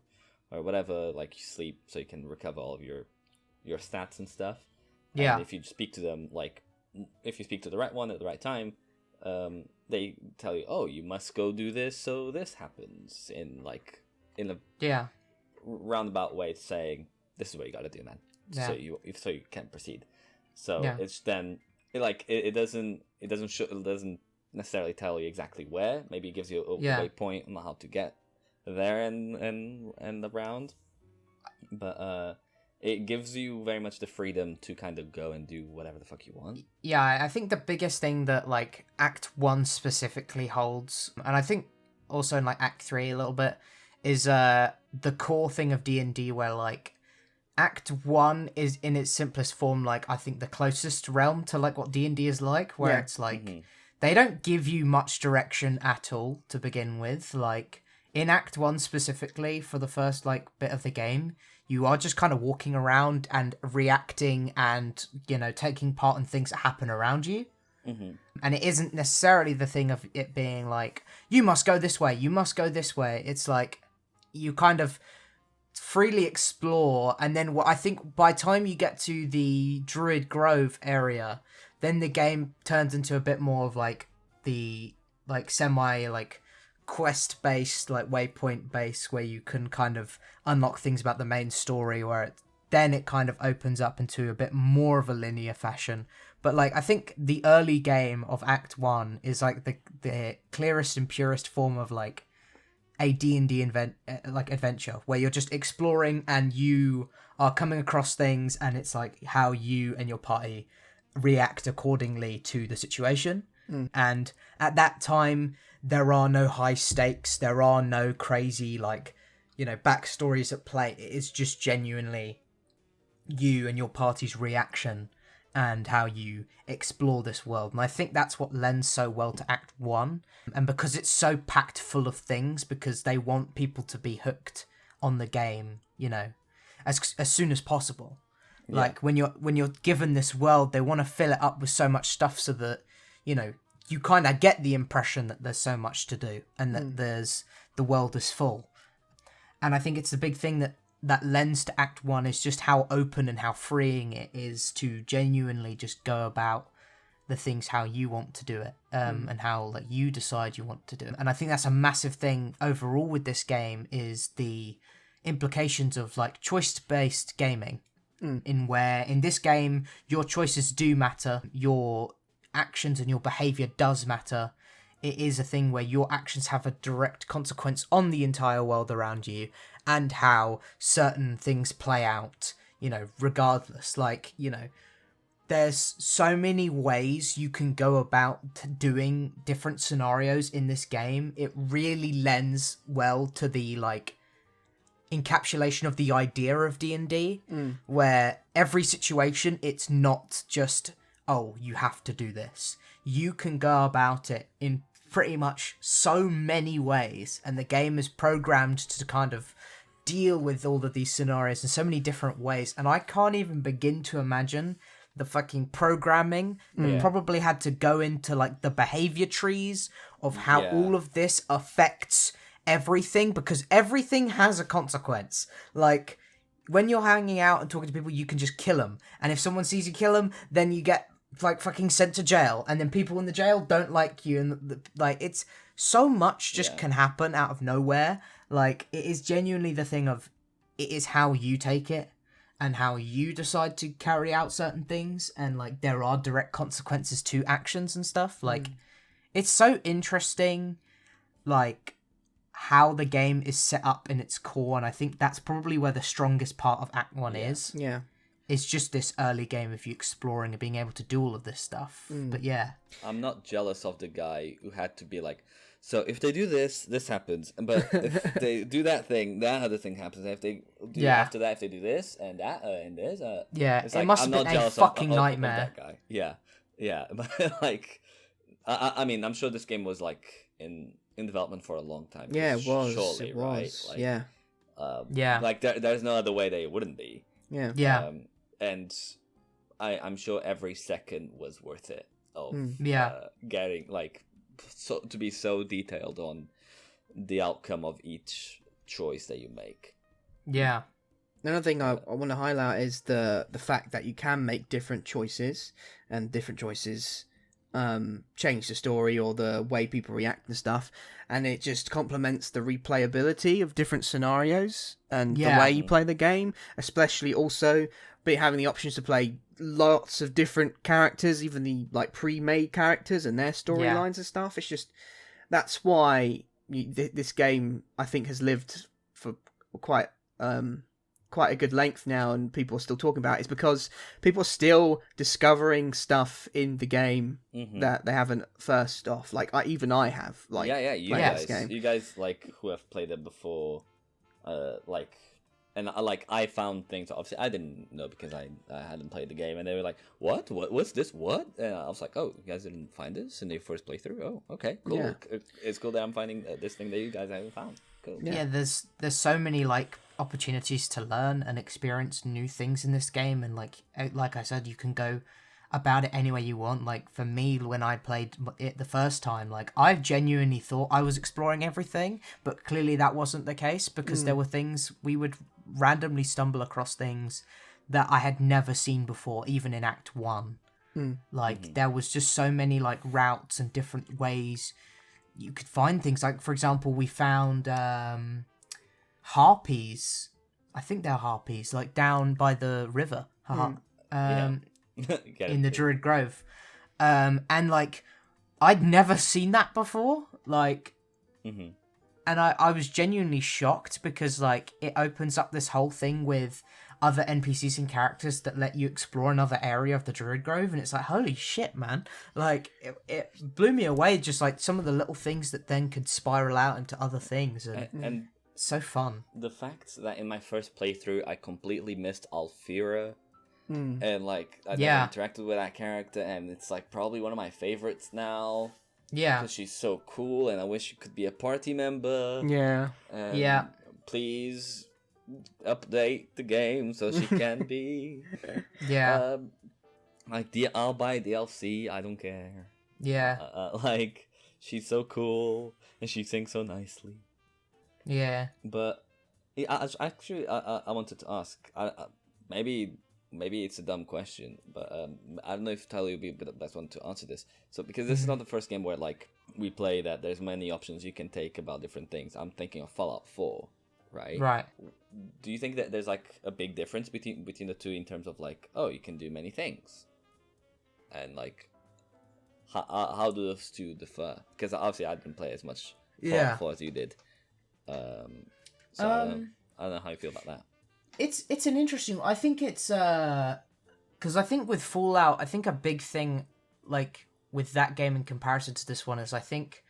whatever, you sleep so you can recover all of your stats and stuff. Yeah. And if you speak to them, if you speak to the right one at the right time, they tell you, oh, you must go do this, so this happens in a roundabout way, saying this is what you got to do, man. So you can proceed. So it's then it doesn't necessarily tell you exactly where. Maybe it gives you a waypoint on how to get there and around, but it gives you very much the freedom to kind of go and do whatever the fuck you want. Yeah, I think the biggest thing that Act 1 specifically holds, and I think also in Act 3 a little bit, is the core thing of D&D, where Act 1 is in its simplest form I think the closest realm to what D&D is where it's they don't give you much direction at all to begin with. In Act 1 specifically, for the first bit of the game, you are just kind of walking around and reacting and, taking part in things that happen around you. And it isn't necessarily the thing of it being you must go this way, you must go this way. It's you kind of freely explore, and then I think by the time you get to the Druid Grove area, then the game turns into a bit more of the semi quest based, waypoint based, where you can kind of unlock things about the main story, where then it kind of opens up into a bit more of a linear fashion. But I think the early game of Act 1 is the clearest and purest form of a D&D adventure, where you're just exploring and you are coming across things, and it's how you and your party react accordingly to the situation. And at that time, there are no high stakes, there are no crazy backstories at play. It is just genuinely you and your party's reaction and how you explore this world. And I think that's what lends so well to Act 1. And because it's so packed full of things, because they want people to be hooked on the game, as soon as possible. Like when you're given this world, they want to fill it up with so much stuff so that, you know, you kind of get the impression that there's so much to do and that the world is full. And I think it's the big thing that lends to Act 1 is just how open and how freeing it is to genuinely just go about the things how you want to do it, and how like you decide you want to do it. And I think that's a massive thing overall with this game is the implications of like choice-based gaming, in this game your choices do matter, your actions and your behavior does matter. It is a thing where your actions have a direct consequence on the entire world around you and how certain things play out, you know, regardless. Like, you know, there's so many ways you can go about doing different scenarios in this game. It really lends well to the like encapsulation of the idea of D&D, where every situation, it's not just, oh, you have to do this. You can go about it in pretty much so many ways, and the game is programmed to kind of deal with all of these scenarios in so many different ways, and I can't even begin to imagine the fucking programming that probably had to go into like the behavior trees of how all of this affects everything, because everything has a consequence. Like when you're hanging out and talking to people, you can just kill them, and if someone sees you kill them, then you get like fucking sent to jail, and then people in the jail don't like you, and like it's so much just can happen out of nowhere. Like it is genuinely the thing of it is how you take it and how you decide to carry out certain things, and like there are direct consequences to actions and stuff. Like it's so interesting like how the game is set up in its core, and I think that's probably where the strongest part of Act 1 is. Yeah. It's just this early game of you exploring and being able to do all of this stuff. But yeah. I'm not jealous of the guy who had to be like, so if they do this, this happens. But if they do that thing, that other thing happens. And if they do after that, if they do this and that and this, it like, must I'm have not been a jealous fucking of nightmare. that guy. Yeah. But like, I mean, I'm sure this game was like in development for a long time. Yeah, it was. Surely, it was. Right? Like, yeah. Like there's no other way that it wouldn't be. Yeah. Yeah. And I'm sure every second was worth it of getting like to be so detailed on the outcome of each choice that you make. Yeah. Another thing I want to highlight is the fact that you can make different choices, and different choices change the story or the way people react and stuff, and it just complements the replayability of different scenarios and the way you play the game, especially also having the options to play lots of different characters, even the like pre-made characters and their storylines and stuff. It's just that's why this game I think has lived for quite a good length now, and people are still talking about it, is because people are still discovering stuff in the game that they haven't first off. Like even I have. Like you guys like who have played it before, and I found things obviously I didn't know because I hadn't played the game, and they were like, what's this? What? And I was like, oh, you guys didn't find this in your first playthrough? Oh, okay, cool. Yeah. It's cool that I'm finding this thing that you guys haven't found. Cool. Yeah, there's so many like opportunities to learn and experience new things in this game, and like I said, you can go about it any way you want. Like for me, when I played it the first time, like I genuinely thought I was exploring everything, but clearly that wasn't the case, because there were things we would randomly stumble across things that I had never seen before, even in Act 1. Like there was just so many like routes and different ways you could find things. Like for example, we found harpies. I think they're harpies, like down by the river. In the Druid Grove. And like I'd never seen that before. Like and I was genuinely shocked, because like it opens up this whole thing with other NPCs and characters that let you explore another area of the Druid Grove, and it's like, holy shit, man. Like it blew me away, just like some of the little things that then could spiral out into other things, and so fun. The fact that in my first playthrough I completely missed Alfira, and like I never interacted with that character, and it's like probably one of my favorites now. Yeah, because she's so cool, and I wish you could be a party member. Yeah, Please update the game so she can be. Yeah. Like, I'll buy DLC. I don't care. Yeah. Like, she's so cool and she sings so nicely. Yeah. But I wanted to ask. Maybe it's a dumb question, but I don't know if Tyler will be the best one to answer this. So, because this is not the first game where like we play that there's many options you can take about different things. I'm thinking of Fallout 4, right? Right. Do you think that there's like a big difference between the two in terms of like, oh, you can do many things, and like how do those two differ? Because obviously I didn't play as much Fallout 4 as you did. So I don't know how you feel about that. It's an interesting. I think it's because I think with Fallout, I think a big thing like with that game in comparison to this one is I think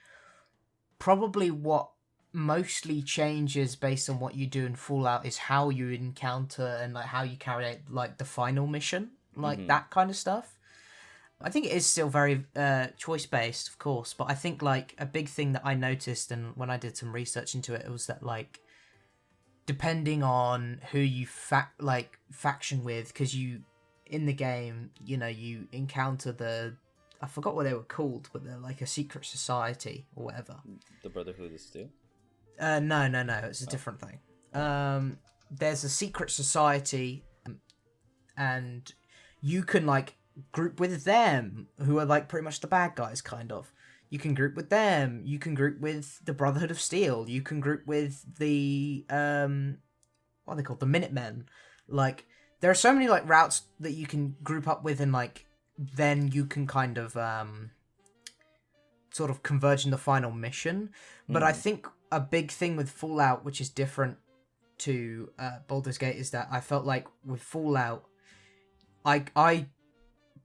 probably what mostly changes based on what you do in Fallout is how you encounter and like how you carry out like the final mission, like that kind of stuff. I think it is still very choice based, of course, but I think like a big thing that I noticed and when I did some research into it was that like depending on who you faction with, because you in the game, you know, you encounter I forgot what they were called, but they're like a secret society or whatever. The Brotherhood of Steel? No, it's a different thing. There's a secret society, and you can like group with them, who are like pretty much the bad guys, kind of. You can group with them. You can group with the Brotherhood of Steel. You can group with the what are they called? The Minutemen. Like there are so many like routes that you can group up with, and like then you can kind of sort of converge in the final mission. But I think a big thing with Fallout, which is different to Baldur's Gate, is that I felt like with Fallout, I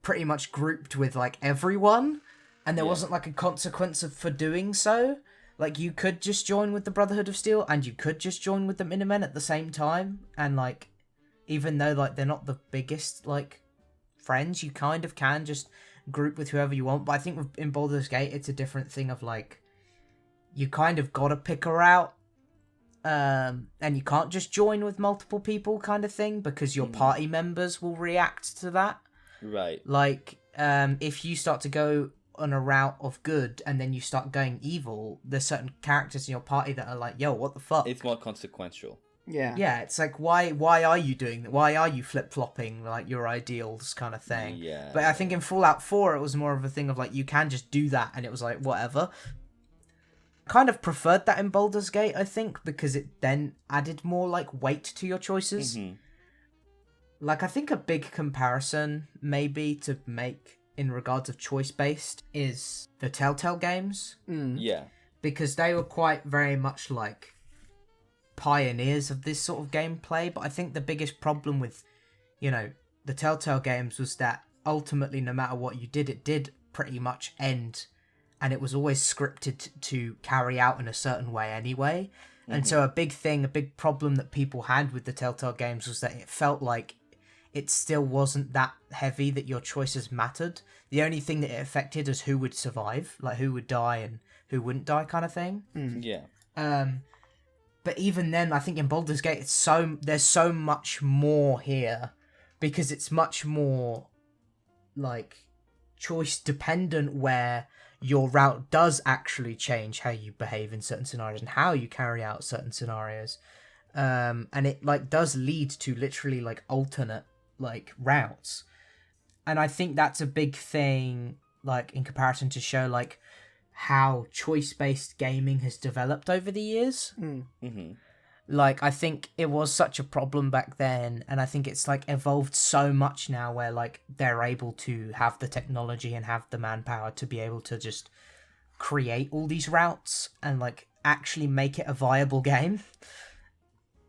pretty much grouped with like everyone. And there wasn't like a consequence for doing so. Like you could just join with the Brotherhood of Steel, and you could just join with the Minutemen at the same time. And like, even though like they're not the biggest like friends, you kind of can just group with whoever you want. But I think in Baldur's Gate, it's a different thing of like, you kind of gotta pick her out, and you can't just join with multiple people, kind of thing, because your party members will react to that. Right. Like, if you start to go on a route of good and then you start going evil, there's certain characters in your party that are like, yo, what the fuck? It's more consequential. Yeah, it's like, why are you doing that? Why are you flip-flopping like your ideals, kind of thing? Yeah. But I think in Fallout 4 it was more of a thing of like, you can just do that, and it was like, whatever. Kind of preferred that in Baldur's Gate, I think, because it then added more like weight to your choices. Like, I think a big comparison maybe to make in regards of choice-based is the Telltale games. Yeah. Because they were quite very much like pioneers of this sort of gameplay. But I think the biggest problem with, you know, the Telltale games was that ultimately no matter what you did, it did pretty much end. And it was always scripted to carry out in a certain way anyway. And so a big problem that people had with the Telltale games was that it felt like it still wasn't that heavy that your choices mattered. The only thing that it affected is who would survive, like who would die and who wouldn't die, kind of thing. Yeah. But even then, I think in Baldur's Gate, there's so much more here, because it's much more like choice dependent, where your route does actually change how you behave in certain scenarios and how you carry out certain scenarios. And it like does lead to literally like alternate like routes. And I think that's a big thing, like in comparison to show like how choice-based gaming has developed over the years. Like, I think it was such a problem back then, and I think it's like evolved so much now where like they're able to have the technology and have the manpower to be able to just create all these routes and like actually make it a viable game.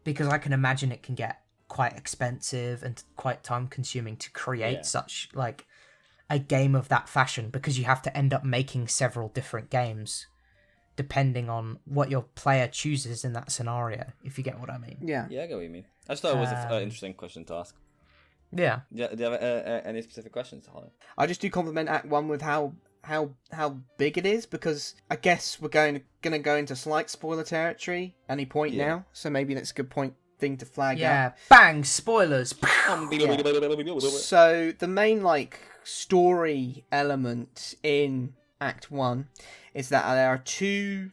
Because I can imagine it can get quite expensive and quite time consuming to create such like a game of that fashion, because you have to end up making several different games depending on what your player chooses in that scenario, if you get what I mean. Yeah, I get what you mean. I just thought it was an interesting question to ask. Yeah. Do you have any specific questions, Harley? I just do compliment Act 1 with how big it is, because I guess we're going to go into slight spoiler territory any point now, so maybe that's a good point thing to flag Yeah, bang, spoilers. So the main like story element in Act 1 is that there are two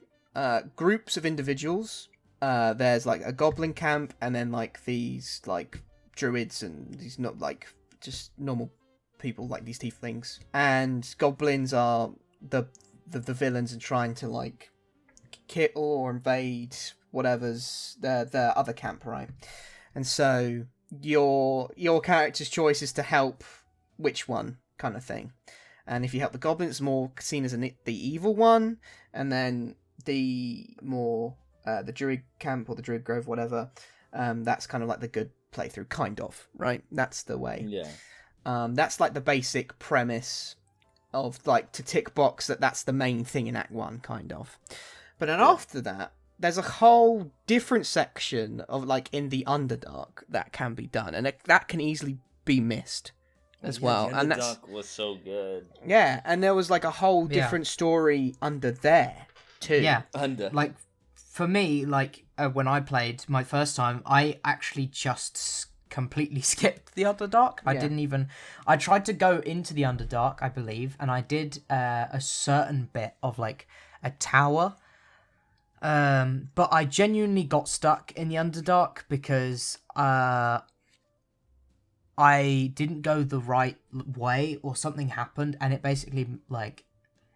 groups of individuals. There's like a goblin camp, and then like these like druids and these not like just normal people like these tieflings. And goblins are the villains and trying to like kill or invade whatever's the other camp, right? And so your character's choice is to help which one, kind of thing. And if you help the goblin, it's more seen as the evil one, and then the more the druid camp or the druid grove, whatever, that's kind of like the good playthrough, kind of, right? That's the way. Yeah. That's like the basic premise of like to tick box that's the main thing in Act 1, kind of. But then after that, there's a whole different section of like in the Underdark that can be done, and that can easily be missed as well. The and Underdark was so good. Yeah, and there was like a whole different story under there too. Yeah, Under. like for me, like when I played my first time, I actually just completely skipped the Underdark. I tried to go into the Underdark, I believe, and I did a certain bit of like a tower. But I genuinely got stuck in the Underdark because I didn't go the right way, or something happened, and it basically like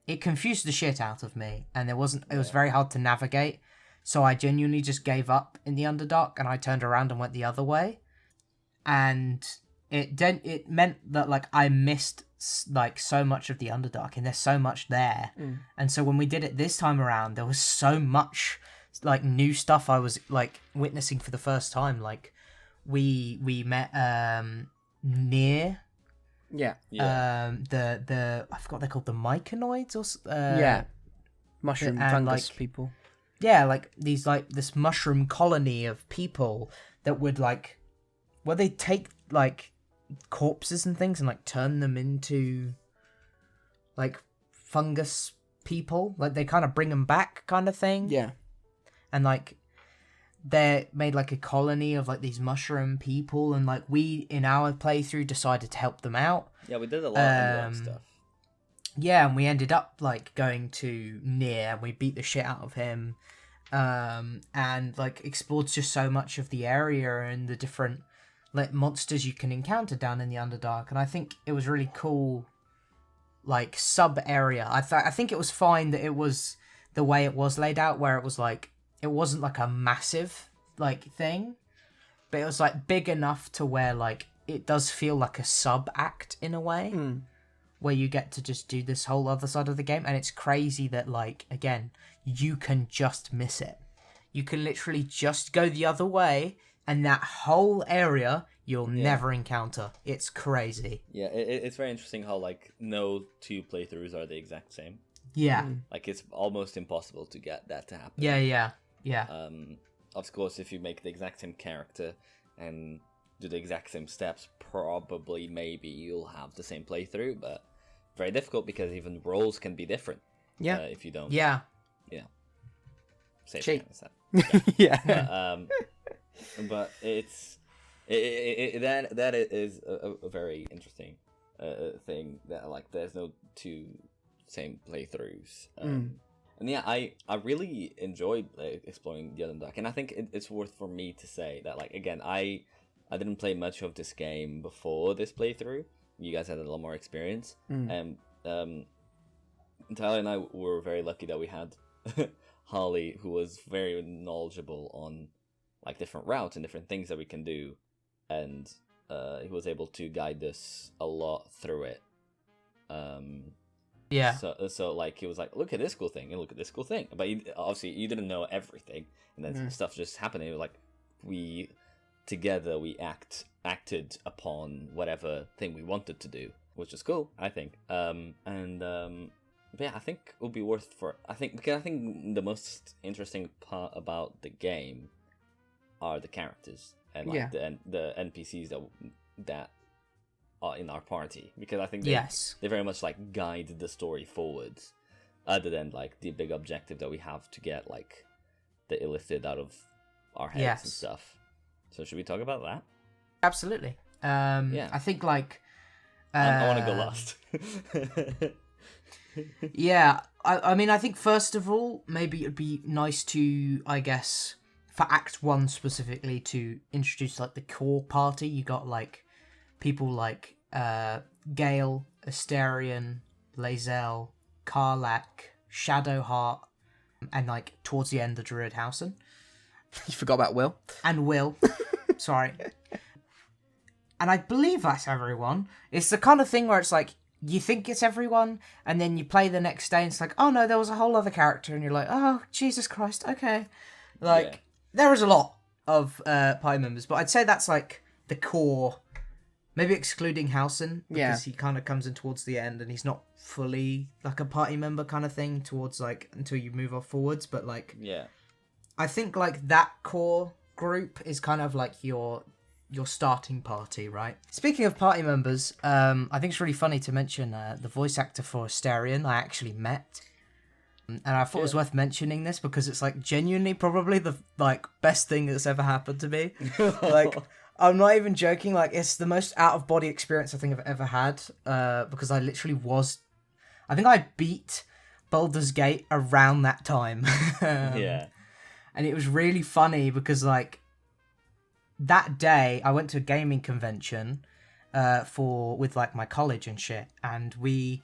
it confused the shit out of me, and it was very hard to navigate. So I genuinely just gave up in the Underdark, and I turned around and went the other way, and it meant that like I missed like so much of the Underdark, and there's so much there. And so when we did it this time around, there was so much like new stuff I was like witnessing for the first time. Like we met Near Yeah. the I forgot they're called the Myconoids or mushroom and, fungus like, people. Yeah, like these like this mushroom colony of people that would like where they take like corpses and things and like turn them into like fungus people, like they kind of bring them back kind of thing. Yeah. And like they made like a colony of like these mushroom people, and like we in our playthrough decided to help them out. Yeah, we did a lot of Underdark stuff. Yeah, and we ended up like going to Near, and we beat the shit out of him, and like explored just so much of the area and the different like monsters you can encounter down in the Underdark. And I think it was really cool, like sub area. I think it was fine that it was the way it was laid out, where it was like it wasn't like a massive like thing, but it was like big enough to where like it does feel like a sub act in a way. Where you get to just do this whole other side of the game. And it's crazy that, like, again, you can just miss it. You can literally just go the other way, and that whole area you'll never encounter. It's crazy. Yeah, it's very interesting how, like, no two playthroughs are the exact same. Yeah. Like, it's almost impossible to get that to happen. Yeah. Of course, if you make the exact same character and do the exact same steps, probably, maybe you'll have the same playthrough, but very difficult because even roles can be different. Yeah. If you don't. Yeah. Same Cheat. kind of stuff. Yeah. But that is a very interesting thing, that like there's no two same playthroughs. And yeah, I really enjoyed exploring the Underdark, and I think it's worth for me to say that, like, again, I didn't play much of this game before this playthrough. You guys had a lot more experience, and Tyler and I were very lucky that we had Harley, who was very knowledgeable on like different routes and different things that we can do, and he was able to guide us a lot through it. So like he was like, look at this cool thing and look at this cool thing, but obviously you didn't know everything, and then stuff just happened. It was like we acted upon whatever thing we wanted to do, which is cool, I think. But yeah, I think it would be worth because I think the most interesting part about the game are the characters and like the NPCs that are in our party, because I think they very much like guide the story forwards, other than like the big objective that we have to get like the illicit out of our heads and stuff. So should we talk about that? Absolutely. I think like I want to go last. Yeah, I mean, I think first of all, maybe it'd be nice to, I guess, for Act 1 specifically, to introduce, like, the core party. You got, like, people like Gale, Asterion, Lae'zel, Karlach, Shadowheart, and, like, towards the end, the Druid Housen. You forgot about Will. And Will. Sorry. And I believe that's everyone. It's the kind of thing where it's like, you think it's everyone, and then you play the next day, and it's like, oh no, there was a whole other character, and you're like, oh, Jesus Christ, okay. Like, there is a lot of party members, but I'd say that's, like, the core, maybe excluding Housen, because he kind of comes in towards the end, and he's not fully, like, a party member kind of thing towards, like, until you move off forwards, but, like, I think, like, that core group is kind of, like, your starting party, right? Speaking of party members, I think it's really funny to mention the voice actor for Asterion I actually met. And I thought it was worth mentioning this because it's like genuinely probably the like best thing that's ever happened to me. Like, I'm not even joking, like it's the most out of body experience I think I've ever had. Because I literally I think I beat Baldur's Gate around that time. And it was really funny because like that day, I went to a gaming convention with like my college and shit, and we'd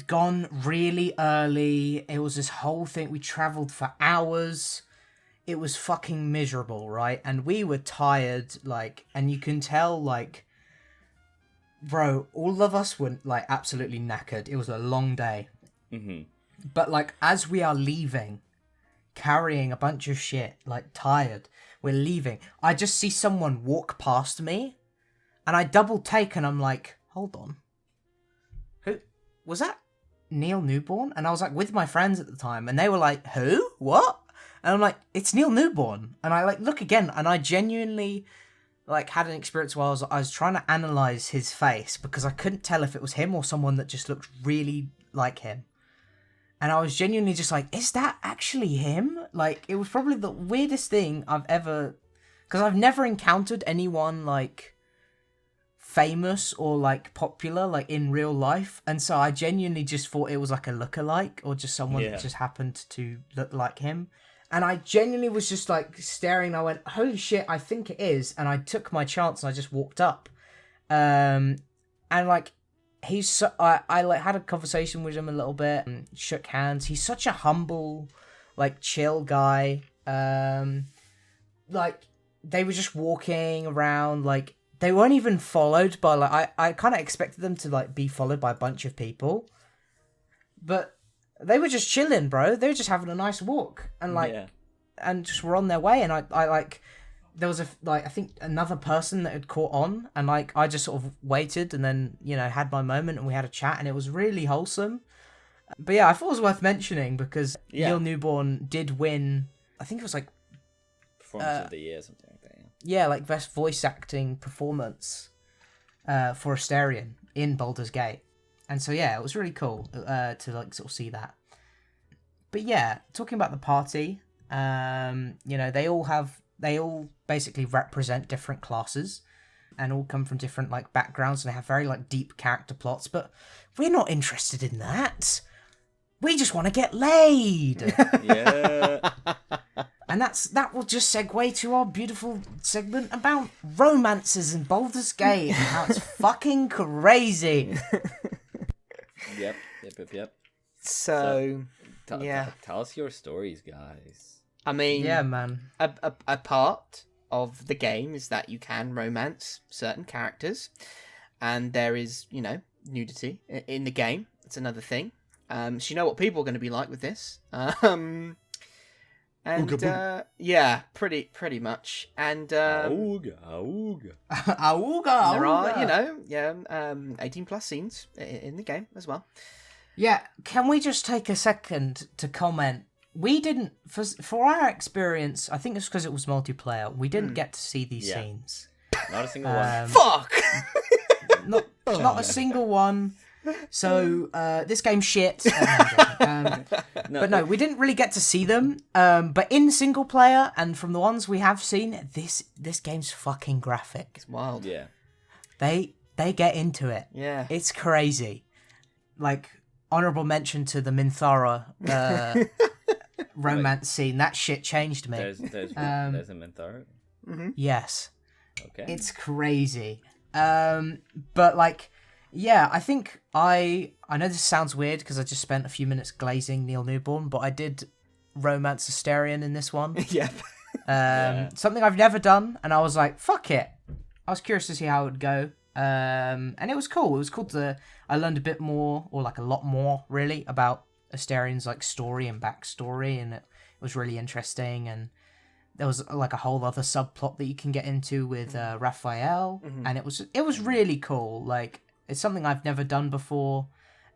gone really early. It was this whole thing. We travelled for hours. It was fucking miserable, right? And we were tired, like, and you can tell, like, bro, all of us were like absolutely knackered. It was a long day. Mm-hmm. But like, as we are leaving, carrying a bunch of shit, like tired, we're leaving, I just see someone walk past me, and I double take, and I'm like, hold on, who was that? Neil Newborn? And I was like with my friends at the time, and they were like, who? What? And I'm like, it's Neil Newborn. And I like look again, and I genuinely like had an experience where I was trying to analyze his face because I couldn't tell if it was him or someone that just looked really like him. And I was genuinely just like, is that actually him? Like, it was probably the weirdest thing I've ever... Because I've never encountered anyone, like, famous or, like, popular, like, in real life. And so I genuinely just thought it was, like, a lookalike or just someone that just happened to look like him. And I genuinely was just, like, staring, and I went, holy shit, I think it is. And I took my chance, and I just walked up. And, like... He's so, I like had a conversation with him a little bit and shook hands. He's such a humble, like chill guy. Like they were just walking around, like they weren't even followed by like I kind of expected them to like be followed by a bunch of people, but they were just chilling, bro. They were just having a nice walk and like and just were on their way. And I like. There was I think another person that had caught on, and like I just sort of waited and then, you know, had my moment and we had a chat, and it was really wholesome. But yeah, I thought it was worth mentioning because Neil Newborn did win, I think it was like Performance of the Year, something like that. Yeah, like best voice acting performance for Asterion in Baldur's Gate. And so yeah, it was really cool to like sort of see that. But yeah, talking about the party, you know, they all basically represent different classes and all come from different like backgrounds, and they have very like deep character plots, but we're not interested in that. We just want to get laid. Yeah. And that will just segue to our beautiful segment about romances in Baldur's Gate and how it's fucking crazy. Yep. So tell us your stories, guys. I mean, yeah, man. A part of the game is that you can romance certain characters, and there is, you know, nudity in the game. It's another thing. So you know what people are going to be like with this. And yeah, pretty much. And Auga. There are, you know, 18 plus scenes in the game as well. Yeah, can we just take a second to comment? We didn't, for our experience, I think it's because it was multiplayer, we didn't get to see these scenes. Not a single one. Fuck! Not a single one. So, this game's shit. But no, we didn't really get to see them. But in single player and from the ones we have seen, this game's fucking graphic. It's wild. Yeah. They get into it. Yeah. It's crazy. Like, honorable mention to the Minthara romance scene. That shit changed me. There's a Minthara? Mm-hmm. Yes. Okay. It's crazy. But like, yeah, I think I know this sounds weird because I just spent a few minutes glazing Neil Newborn, but I did romance Asterion in this one. Something I've never done, and I was like, fuck it. I was curious to see how it would go. And it was cool. It was cool I learned a bit more, or like a lot more really, about Asterion's like story and backstory, and it was really interesting. And there was like a whole other subplot that you can get into with Raphael, and it was really cool. Like, it's something I've never done before,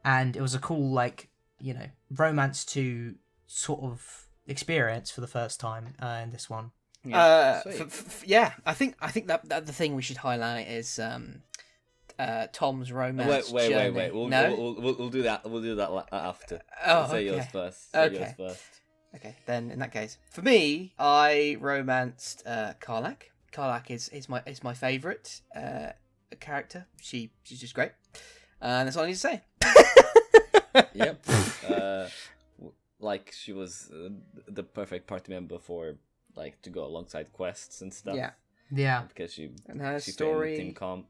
and it was a cool, like, you know, romance to sort of experience for the first time in this one. Yeah, I think that the thing we should highlight is Tom's romance. Wait. We'll do that. We'll do that after. Say yours first. Yours first. Okay, then in that case, for me, I romanced Karlach. Karlach is my favourite character. She's just great, and that's all I need to say. Yep. Like, she was the perfect party member for, like, to go alongside quests and stuff. Yeah. Because she story. Team Comp.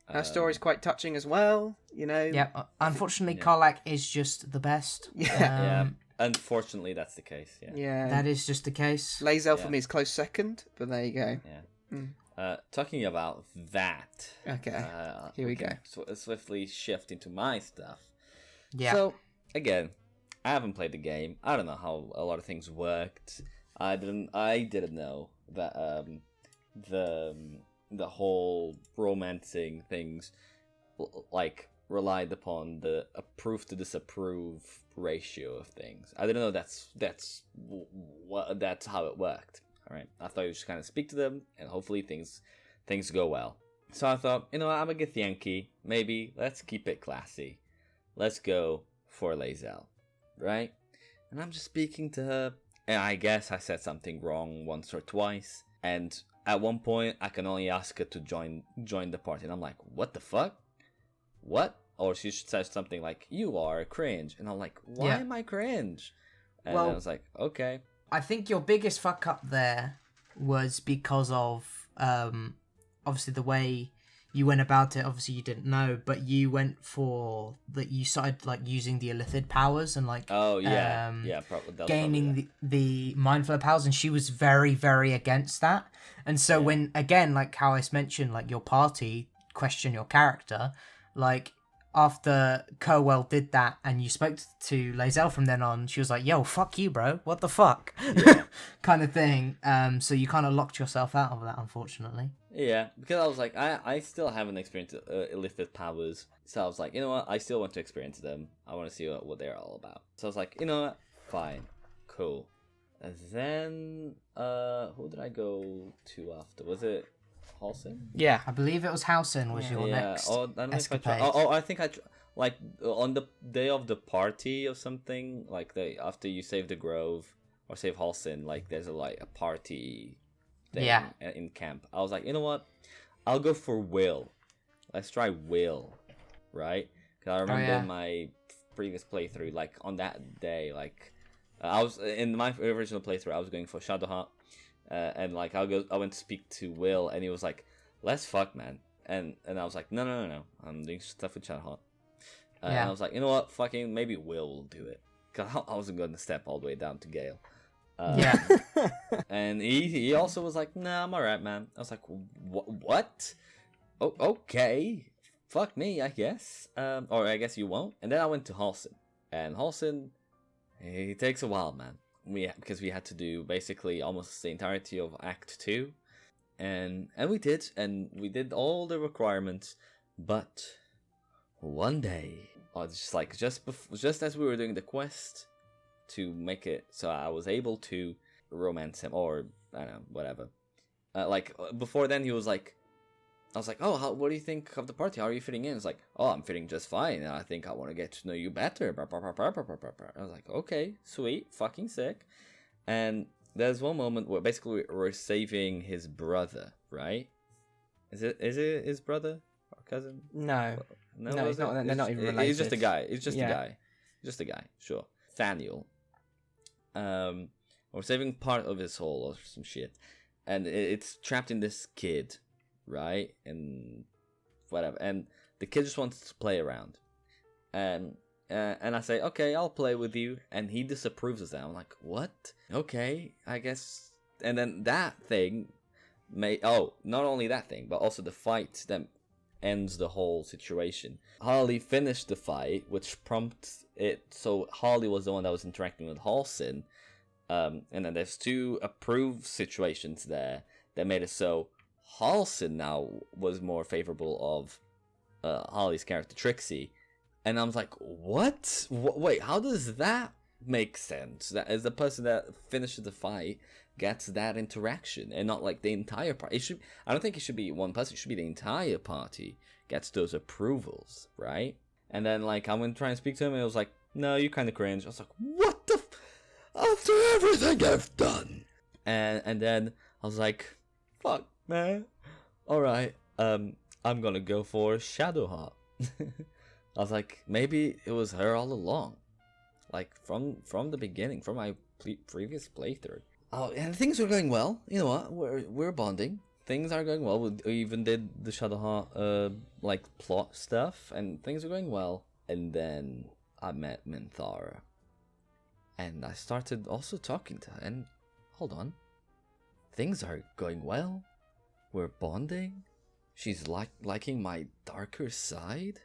Her story's quite touching as well. You know. Yeah. Unfortunately, Karlach is just the best. Yeah. Unfortunately, that's the case. Yeah. That is just the case. Lae'zel for me is close second, but there you go. Yeah. Talking about that. Okay. Here we go. Swiftly shift into my stuff. Yeah. So again, I haven't played the game. I don't know how a lot of things worked. I didn't know that the whole romancing things like relied upon the approve to disapprove ratio of things. I didn't know that's how it worked. All right, I thought you just kind of speak to them and hopefully things go well. So I thought, you know what, I'm a Githyanki. Maybe let's keep it classy. Let's go for Lae'zel, right? And I'm just speaking to her, and I guess I said something wrong once or twice. And at one point, I can only ask her to join the party, and I'm like, what the fuck? What? Or she says something like, you are cringe, and I'm like, why am I cringe? And I was like, okay. I think your biggest fuck up there was because of obviously the way you went about it. Obviously you didn't know, but you went for that. You started like using the Illithid powers and like probably gaining the Mind Flayer powers, and she was very, very against that. And so when, again, like how I mentioned, like your party question your character, like after Kerwell did that and you spoke to Lae'zel from then on, she was like, yo, fuck you, bro, what the fuck? Kind of thing. So you kind of locked yourself out of that, unfortunately. Yeah, because I was like, I still haven't experienced Illithid powers, so I was like, you know what, I still want to experience them. I want to see what they're all about. So I was like, you know what, fine, cool. And then, who did I go to after? Was it Halsin? Yeah, I believe it was Halsin was your next escapade. I think like on the day of the party or something, like after you save the Grove or save Halsin, like there's a party thing in camp. I was like, you know what, I'll go for Will. Let's try Will, right? Because I remember in my previous playthrough, like on that day, like I was in my original playthrough, I was going for Shadowheart. And like I went to speak to Will, and he was like, "Let's fuck, man." And I was like, "No, I'm doing stuff with Shadowheart." And I was like, you know what, fucking maybe Will will do it, cause I wasn't going to step all the way down to Gale. And he also was like, "Nah, I'm alright, man." I was like, "What? Oh, okay, fuck me, I guess. Or I guess you won't." And then I went to Halsin, and Halsin, he takes a while, man. Because we had to do basically almost the entirety of Act 2, and we did all the requirements, but one day, just as we were doing the quest to make it so I was able to romance him, or I don't know, whatever. Like before then, he was like, I was like, oh, what do you think of the party? How are you fitting in? It's like, oh, I'm fitting just fine. And I think I want to get to know you better. I was like, okay, sweet, fucking sick. And there's one moment where basically we're saving his brother, right? Is it his brother or cousin? No, he's not. They're not even related. He's just a guy. He's just a guy. Just a guy. Sure, Thaniel. We're saving part of his soul or some shit, and it's trapped in this kid, right? And whatever. And the kid just wants to play around, and I say, okay, I'll play with you, and he disapproves of that. I'm like, what? Okay, I guess. And then that thing not only that thing, but also the fight that ends the whole situation. Harley finished the fight, which prompts it. So Harley was the one that was interacting with Halsin, and then there's 2 approved situations there that made it so Halsin now was more favorable of Harley's character Trixie. And I was like, what? Wait, how does that make sense? That as the person that finishes the fight gets that interaction, and not like the entire party. I don't think it should be one person. It should be the entire party gets those approvals, right? And then like I went to try and speak to him, and it was like, no, you kind of cringe. I was like, what the? After everything I've done, and then I was like, fuck, man. All right, I'm gonna go for Shadowheart. I was like, maybe it was her all along, like from the beginning, from my previous playthrough. Oh, and things were going well. You know what? We're bonding. Things are going well. We even did the Shadowheart like plot stuff, and things were going well. And then I met Minthara, and I started also talking to her. And hold on, things are going well. We're bonding. She's liking my darker side.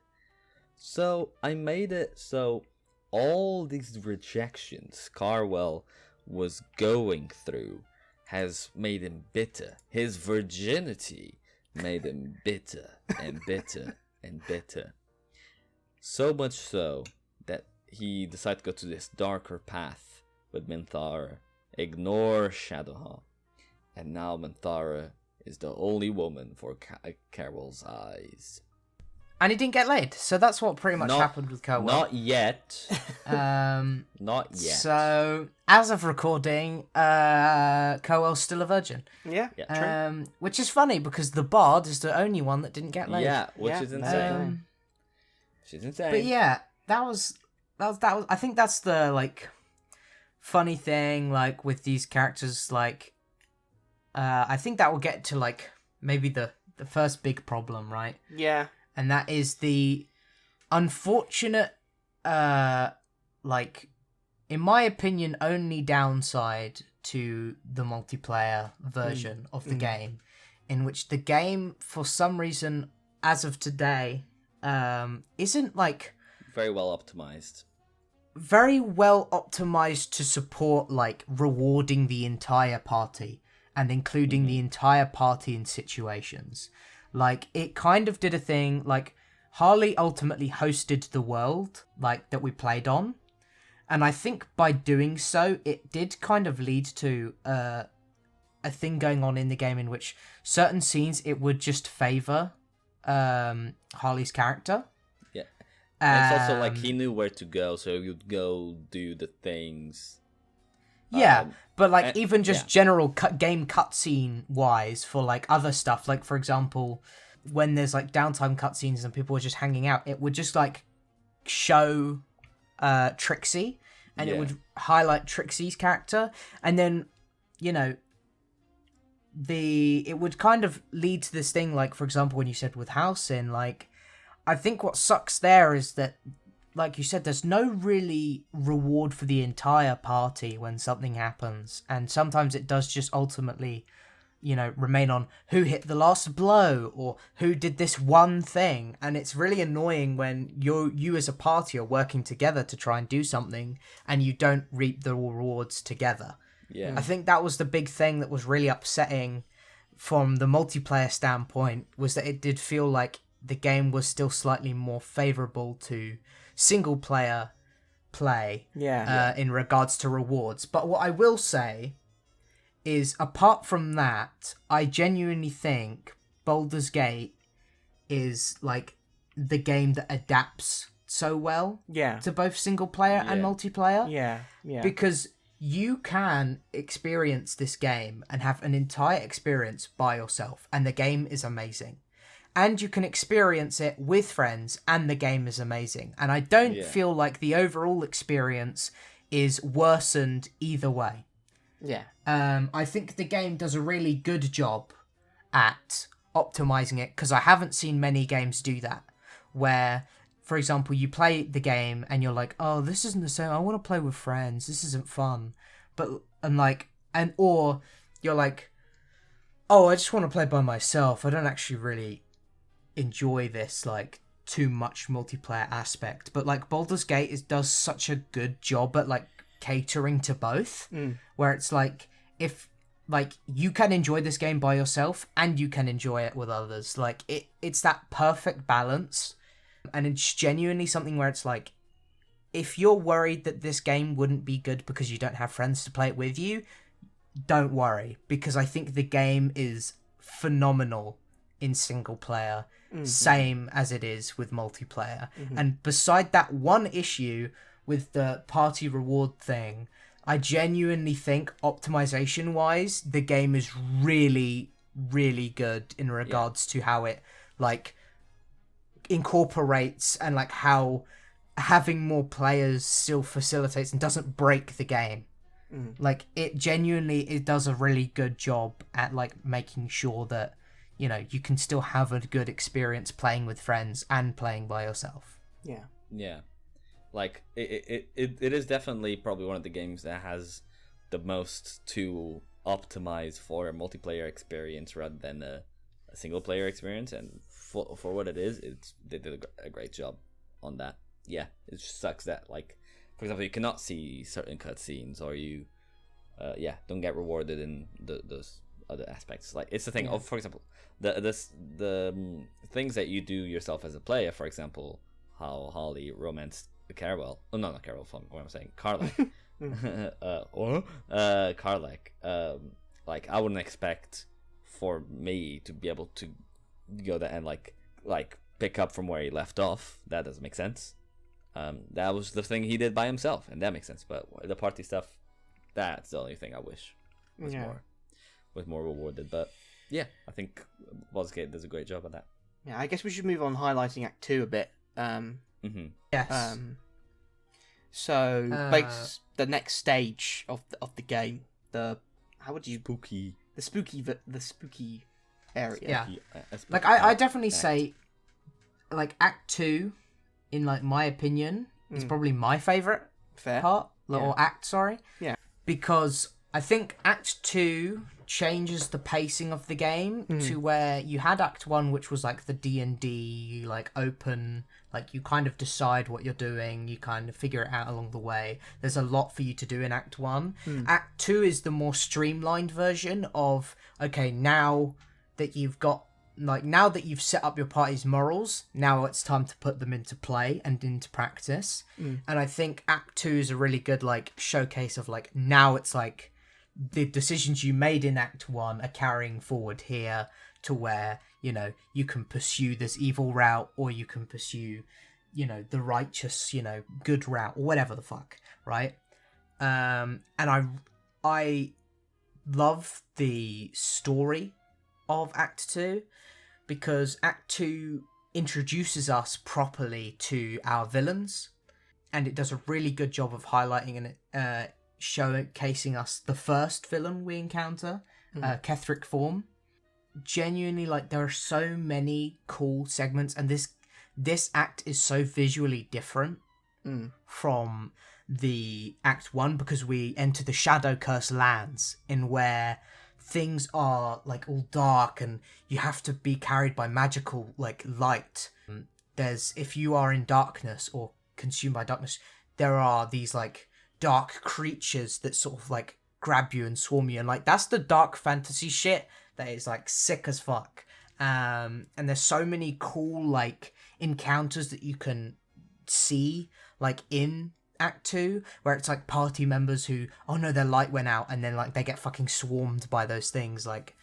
So I made it so all these rejections Carwell was going through has made him bitter. His virginity made him bitter and bitter and bitter. So much so that he decided to go to this darker path with Minthara, ignore Shadowheart, and now Minthara is the only woman for Carwell's eyes. And he didn't get laid, so that's what pretty much happened with Carwell. Not yet. Not yet. So, as of recording, Carwell's still a virgin. Yeah. True. Which is funny because the Bard is the only one that didn't get laid. Yeah, which is insane. She's insane. But yeah, that was. I think that's the like funny thing, like with these characters. Like, I think that will get to like maybe the first big problem, right? Yeah. And that is the unfortunate, like, in my opinion, only downside to the multiplayer version of the game, in which the game, for some reason, as of today, isn't, like... Very well optimized. Very well optimized to support, like, rewarding the entire party and including the entire party in situations. Like, it kind of did a thing, like, Harley ultimately hosted the world, like, that we played on. And I think by doing so, it did kind of lead to a thing going on in the game in which certain scenes, it would just favour Harley's character. Yeah. And it's also, like, he knew where to go, so he would go do the things... Yeah, but like even just general game cutscene wise for like other stuff, like for example, when there's like downtime cutscenes and people are just hanging out, it would just like show Trixie and it would highlight Trixie's character, and then you know it would kind of lead to this thing, like for example when you said with Halsin, like I think what sucks there is that, like you said, there's no really reward for the entire party when something happens. And sometimes it does just ultimately, you know, remain on who hit the last blow or who did this one thing. And it's really annoying when you as a party are working together to try and do something and you don't reap the rewards together. Yeah. I think that was the big thing that was really upsetting from the multiplayer standpoint, was that it did feel like the game was still slightly more favourable to single player play in regards to rewards. But what I will say is, apart from that, I genuinely think Baldur's Gate is like the game that adapts so well to both single player and multiplayer. Yeah. Because you can experience this game and have an entire experience by yourself, and the game is amazing. And you can experience it with friends, and the game is amazing. And I don't feel like the overall experience is worsened either way. Yeah. I think the game does a really good job at optimizing it, because I haven't seen many games do that, where, for example, you play the game and you're like, oh, this isn't the same. I want to play with friends. This isn't fun. Or you're like, oh, I just want to play by myself. I don't actually really enjoy this, like, too much multiplayer aspect. But, like, Baldur's Gate does such a good job at, like, catering to both, where it's like, if, like, you can enjoy this game by yourself and you can enjoy it with others. Like, it's that perfect balance. And it's genuinely something where it's like, if you're worried that this game wouldn't be good because you don't have friends to play it with you, don't worry, because I think the game is phenomenal in single player, same as it is with multiplayer. And beside that one issue with the party reward thing, I genuinely think optimization wise, the game is really, really good in regards to how it, like, incorporates, and like how having more players still facilitates and doesn't break the game. Like, it does a really good job at, like, making sure that, you know, you can still have a good experience playing with friends and playing by yourself. Yeah, like it is definitely probably one of the games that has the most to optimize for a multiplayer experience rather than a single player experience. And for what it is, they did a great job on that. Yeah, it just sucks that, like, for example, you cannot see certain cutscenes, or you don't get rewarded in those other aspects. Like, it's the thing of, for example, the things that you do yourself as a player. For example, how Harley romanced Carwell. Oh, no, not Carwell. What I'm saying, Karlach. Karlach. Like, I wouldn't expect for me to be able to go there and like pick up from where he left off. That doesn't make sense. That was the thing he did by himself, and that makes sense. But the party stuff, that's the only thing I wish was more rewarded. But yeah, I think Baldur's Gate does a great job of that. Yeah, I guess we should move on highlighting Act 2 a bit. Yes. So, the next stage of the game, the spooky area. Yeah. Like, I definitely say, like, Act 2, in, like, my opinion, is probably my favourite part. Or act, sorry. Yeah. Because I think Act 2 changes the pacing of the game to where you had Act 1, which was, like, the D&D, like, open, like, you kind of decide what you're doing, you kind of figure it out along the way. There's a lot for you to do in Act 1. Act 2 is the more streamlined version of, okay, now that you've set up your party's morals, now it's time to put them into play and into practice. And I think Act 2 is a really good, like, showcase of, like, now it's like the decisions you made in Act 1 are carrying forward here to where, you know, you can pursue this evil route, or you can pursue, you know, the righteous, you know, good route, or whatever the fuck, right? And I love the story of Act 2, because Act 2 introduces us properly to our villains, and it does a really good job of highlighting and showcasing us the first villain we encounter, Ketheric Form. Genuinely, like, there are so many cool segments, and this act is so visually different from the Act 1, because we enter the Shadow Curse lands, in where things are, like, all dark and you have to be carried by magical, like, light. If you are in darkness or consumed by darkness, there are these, like, dark creatures that sort of, like, grab you and swarm you, and, like, that's the dark fantasy shit that is, like, sick as fuck. And there's so many cool, like, encounters that you can see, like, in Act 2, where it's like party members who, oh no, their light went out, and then, like, they get fucking swarmed by those things. Like,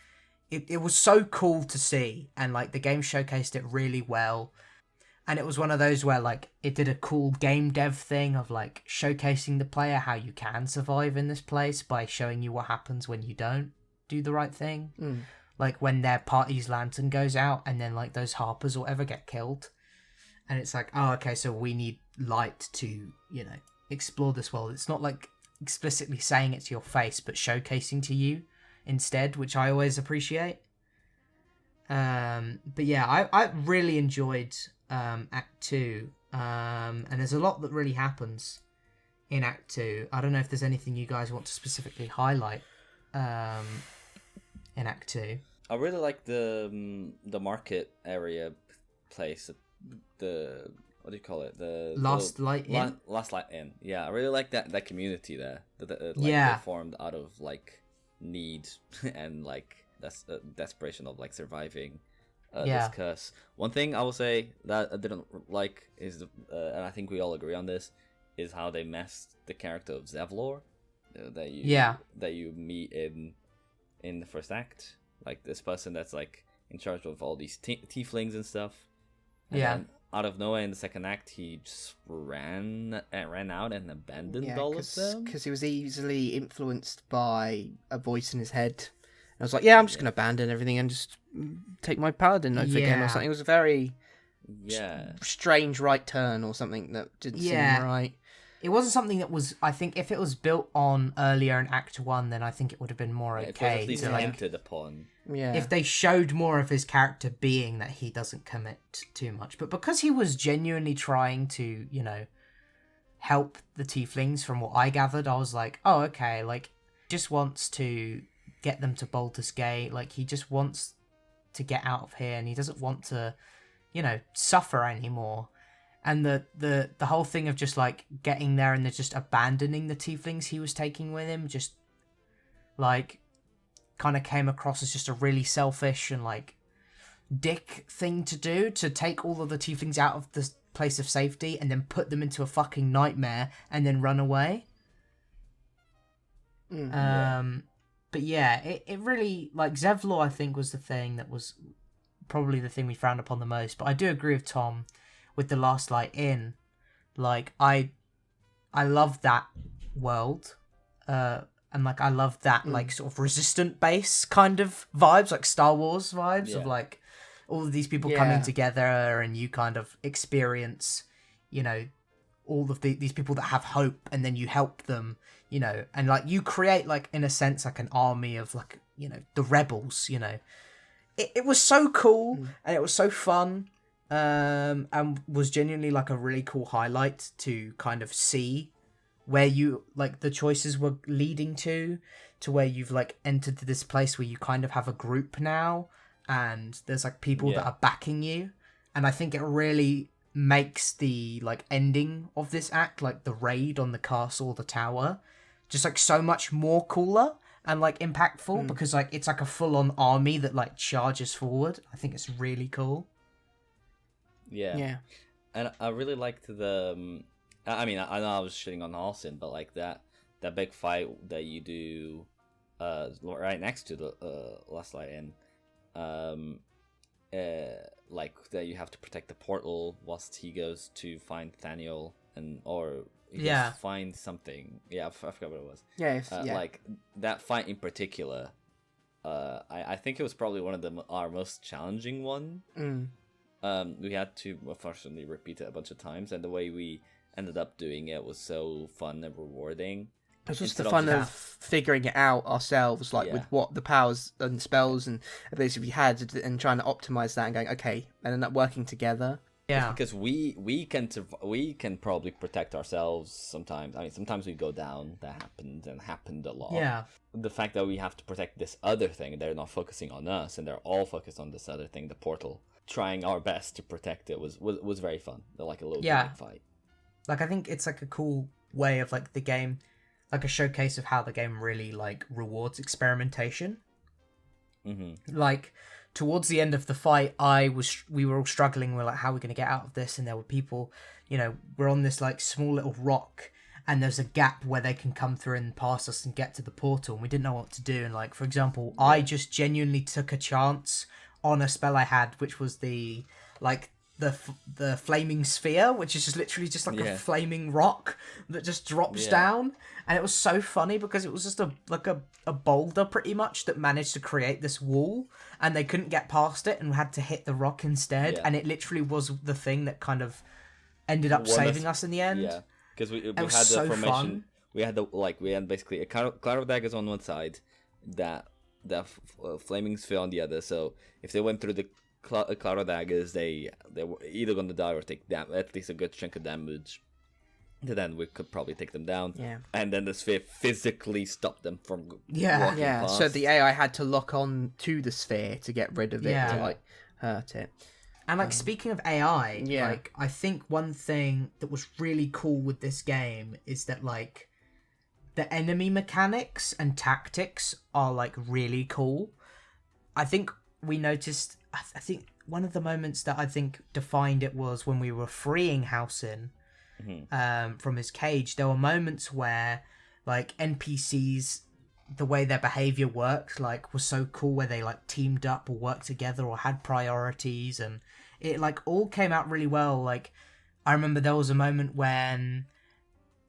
it was so cool to see, and like the game showcased it really well. And it was one of those where like it did a cool game dev thing of like showcasing the player how you can survive in this place by showing you what happens when you don't do the right thing. Like when their party's lantern goes out and then like those harpers or whatever get killed. And it's like, oh, okay, so we need light to, you know, explore this world. It's not like explicitly saying it to your face, but showcasing to you instead, which I always appreciate. But yeah, I really enjoyed Act 2. And there's a lot that really happens in Act 2. I don't know if there's anything you guys want to specifically highlight in Act 2. I really like the market area place. The what do you call it? The Last Light Inn. Last Light Inn. Yeah, I really like that community there. That they formed out of like need and like that's desperation of like surviving this curse. One thing I will say that I didn't like is and I think we all agree on this, is how they messed the character of Zevlor that you meet in the first act. Like this person that's like in charge of all these tieflings and stuff. And then out of nowhere in the second act, he just ran out and abandoned all of them. Because he was easily influenced by a voice in his head. And I was like, I'm just going to abandon everything and just take my paladin oath again or something. It was a very strange right turn or something that didn't seem right. It wasn't something that was, I think, if it was built on earlier in Act 1, then I think it would have been more okay. It was at least hinted upon. Yeah. If they showed more of his character being that he doesn't commit too much. But because he was genuinely trying to, you know, help the tieflings from what I gathered, I was like, oh, okay, like, just wants to get them to Baldur's Gate. Like, he just wants to get out of here and he doesn't want to, you know, suffer anymore. And the whole thing of just, like, getting there and they're just abandoning the tieflings he was taking with him, just, like, kind of came across as just a really selfish and, like, dick thing to do, to take all of the tieflings out of the place of safety and then put them into a fucking nightmare and then run away. But yeah, it really, like, Zevlor, I think, was the thing that was probably the thing we frowned upon the most. But I do agree with Tom with the Last Light Inn. Like, I love that world. And, like, I love that, like, sort of resistant base kind of vibes, like Star Wars vibes of, like, all of these people coming together and you kind of experience, you know, all of these people that have hope and then you help them, you know, and, like, you create, like, in a sense, like, an army of, like, you know, the rebels, you know. It was so cool and it was so fun. And was genuinely like a really cool highlight to kind of see where you, like, the choices were leading to where you've, like, entered this place where you kind of have a group now and there's, like, people that are backing you. And I think it really makes the, like, ending of this act, like the raid on the castle, the tower, just, like, so much more cooler and, like, impactful because, like, it's like a full-on army that, like, charges forward. I think it's really cool. Yeah. And I really liked the... I mean, I know I was shitting on Halsin, but, like, that big fight that you do right next to the Last Light Inn, like, that you have to protect the portal whilst he goes to find Thaniel, or he goes to find something. Yeah, I forgot what it was. Like, that fight in particular, I think it was probably one of our most challenging one. We had to, unfortunately, repeat it a bunch of times, and the way we ended up doing it was so fun and rewarding. It was just the fun of figuring it out ourselves, like with what the powers and spells and abilities we had, and trying to optimize that and going, okay, and then working together. Yeah, because we can probably protect ourselves sometimes. I mean, sometimes we go down. That happened a lot. Yeah, the fact that we have to protect this other thing, they're not focusing on us, and they're all focused on this other thing, the portal. Trying our best to protect it was very fun. They're like a little fight. Like, I think it's like a cool way of, like, the game, like a showcase of how the game really, like, rewards experimentation. Like, towards the end of the fight, we were all struggling. We're like, how are we going to get out of this? And there were people, you know, we're on this, like, small little rock and there's a gap where they can come through and pass us and get to the portal, and we didn't know what to do. And like, for example, I just genuinely took a chance on a spell I had, which was the flaming sphere, which is just literally just like a flaming rock that just drops down. And it was so funny because it was just a boulder pretty much that managed to create this wall, and they couldn't get past it and had to hit the rock instead. And it literally was the thing that kind of ended up saving us in the end. Yeah, because we had the formation. Fun. We had basically a cloud of daggers on one side, that flaming sphere on the other. So if they went through the cloud of daggers, they were either going to die or take at least a good chunk of damage. Then we could probably take them down. Yeah. And then the sphere physically stopped them from walking past. So the AI had to lock on to the sphere to get rid of it to like hurt it. And like speaking of AI, like I think one thing that was really cool with this game is that like the enemy mechanics and tactics are like really cool. I think we noticed. I think one of the moments that I think defined it was when we were freeing Housen from his cage. There were moments where like NPCs, the way their behavior worked, like was so cool, where they like teamed up or worked together or had priorities, and it like all came out really well. Like I remember there was a moment when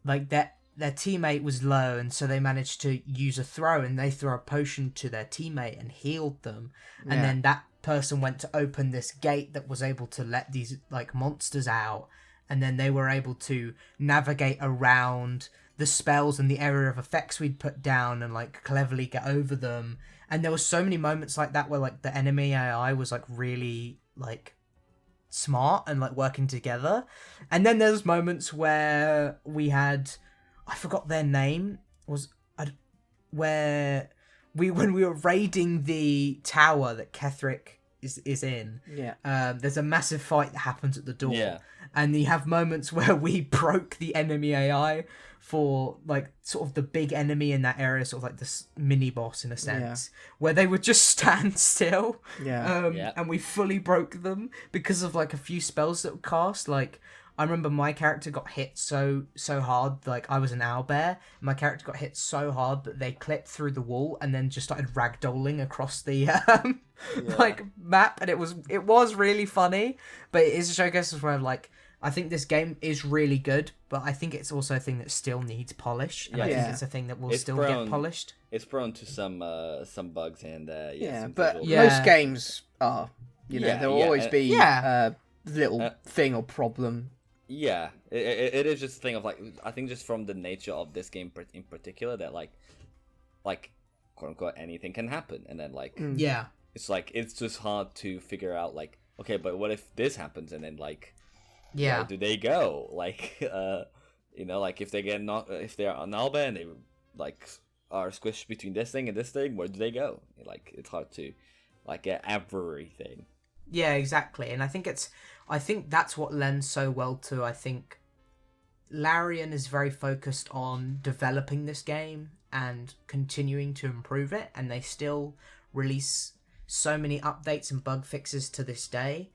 like their teammate was low, and so they managed to use a throw, and they threw a potion to their teammate and healed them. And then that person went to open this gate that was able to let these like monsters out, and then they were able to navigate around the spells and the area of effects we'd put down and like cleverly get over them. And there were so many moments like that where like the enemy AI was like really like smart and like working together. And then there's moments where we had, I forgot their name, where when we were raiding the tower that Ketherick is in, there's a massive fight that happens at the door, and you have moments where we broke the enemy AI for like sort of the big enemy in that area, sort of like this mini boss in a sense, where they would just stand still, and we fully broke them because of like a few spells that were cast. Like I remember my character got hit so hard, like I was an owlbear. My character got hit so hard that they clipped through the wall and then just started ragdolling across the like map, and it was really funny. But it is a showcase where like I think this game is really good, but I think it's also a thing that still needs polish, and I think it's a thing that will still get polished. It's prone to some bugs and but most games are, there'll always be a little thing or problem. Yeah, it is just a thing of like, I think just from the nature of this game in particular, that like quote unquote anything can happen, and then like it's like it's just hard to figure out like, okay, but what if this happens, and then like where do they go? Like like if they get if they're on Alba and they like are squished between this thing and this thing, where do they go? Like it's hard to like get everything. Yeah, exactly. And I think that's what lends so well to, I think Larian is very focused on developing this game and continuing to improve it, and they still release so many updates and bug fixes to this day.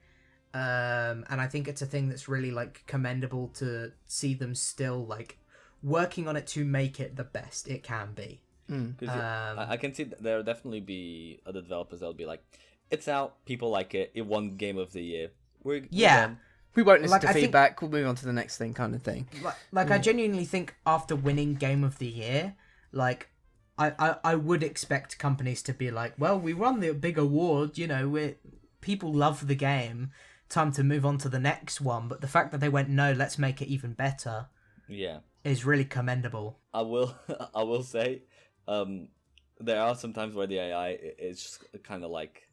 And I think it's a thing that's really like commendable to see them still like working on it to make it the best it can be. I can see there'll definitely be other developers that'll be like, it's out, people like it, it won Game of the Year. We're done. We won't listen to feedback, we'll move on to the next thing, kind of thing. I genuinely think after winning Game of the Year, like I would expect companies to be like, well, we won the big award, people love the game, time to move on to the next one. But the fact that they went, no, let's make it even better, is really commendable. I will say, there are some times where the AI is just kind of like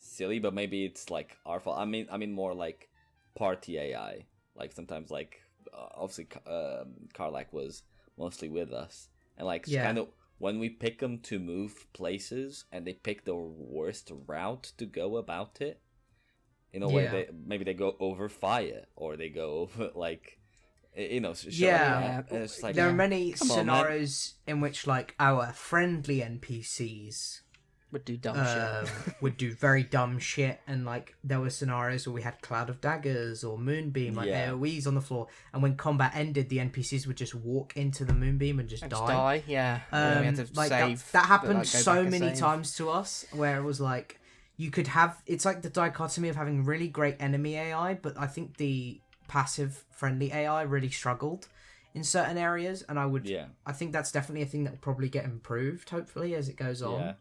silly, but maybe it's like our fault. I mean more like party AI. Like sometimes like obviously Karlak was mostly with us, and like kind of when we pick them to move places and they pick the worst route to go about it, in a way maybe they go over fire or they go over like it's like, there are many scenarios in which like our friendly NPCs would do dumb shit. Would do very dumb shit, and like there were scenarios where we had Cloud of Daggers or Moonbeam, like AoEs on the floor, and when combat ended, the NPCs would just walk into the Moonbeam and just die. Yeah. We had to like save, that happened like, so many times to us, where it was like you could have, it's like the dichotomy of having really great enemy AI, but I think the passive friendly AI really struggled in certain areas, and I think that's definitely a thing that will probably get improved, hopefully, as it goes on.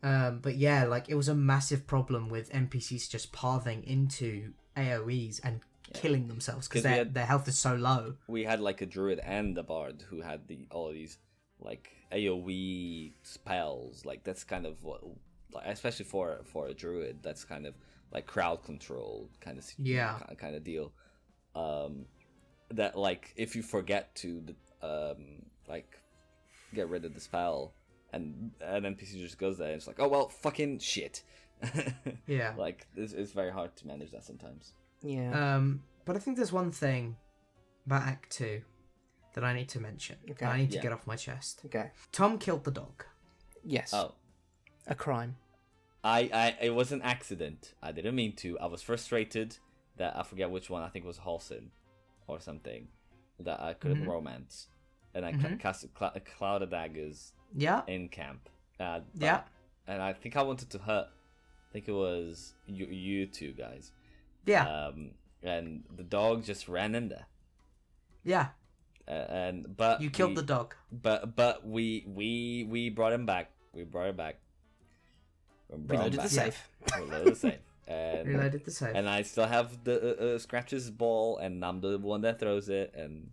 But yeah, like it was a massive problem with NPCs just pathing into AoEs and killing themselves because their health is so low. We had like a druid and a bard who had all these like AoE spells. Like that's kind of what, like, especially for a druid, that's kind of like crowd control kind of deal. That like if you forget to like get rid of the spell, and an NPC just goes there and it's like, oh well, fucking shit. Yeah. Like it's very hard to manage that sometimes. Yeah. But I think there's one thing about Act 2 that I need to mention. Okay. I need to get off my chest. Okay. Tom killed the dog. Yes. Oh. A crime. It was an accident. I didn't mean to. I was frustrated that I forget which one. I think it was Halson or something that I couldn't romance, and I cast a cloud of daggers. Yeah. In camp. And I think I wanted to hurt. I think it was you two guys. Yeah. And the dog just ran in there. Yeah. But you killed the dog. But we brought him back. We brought him back. Reloaded the safe. Reloaded the safe. And, reloaded the safe. And I still have the Scratch's ball, and I'm the one that throws it, and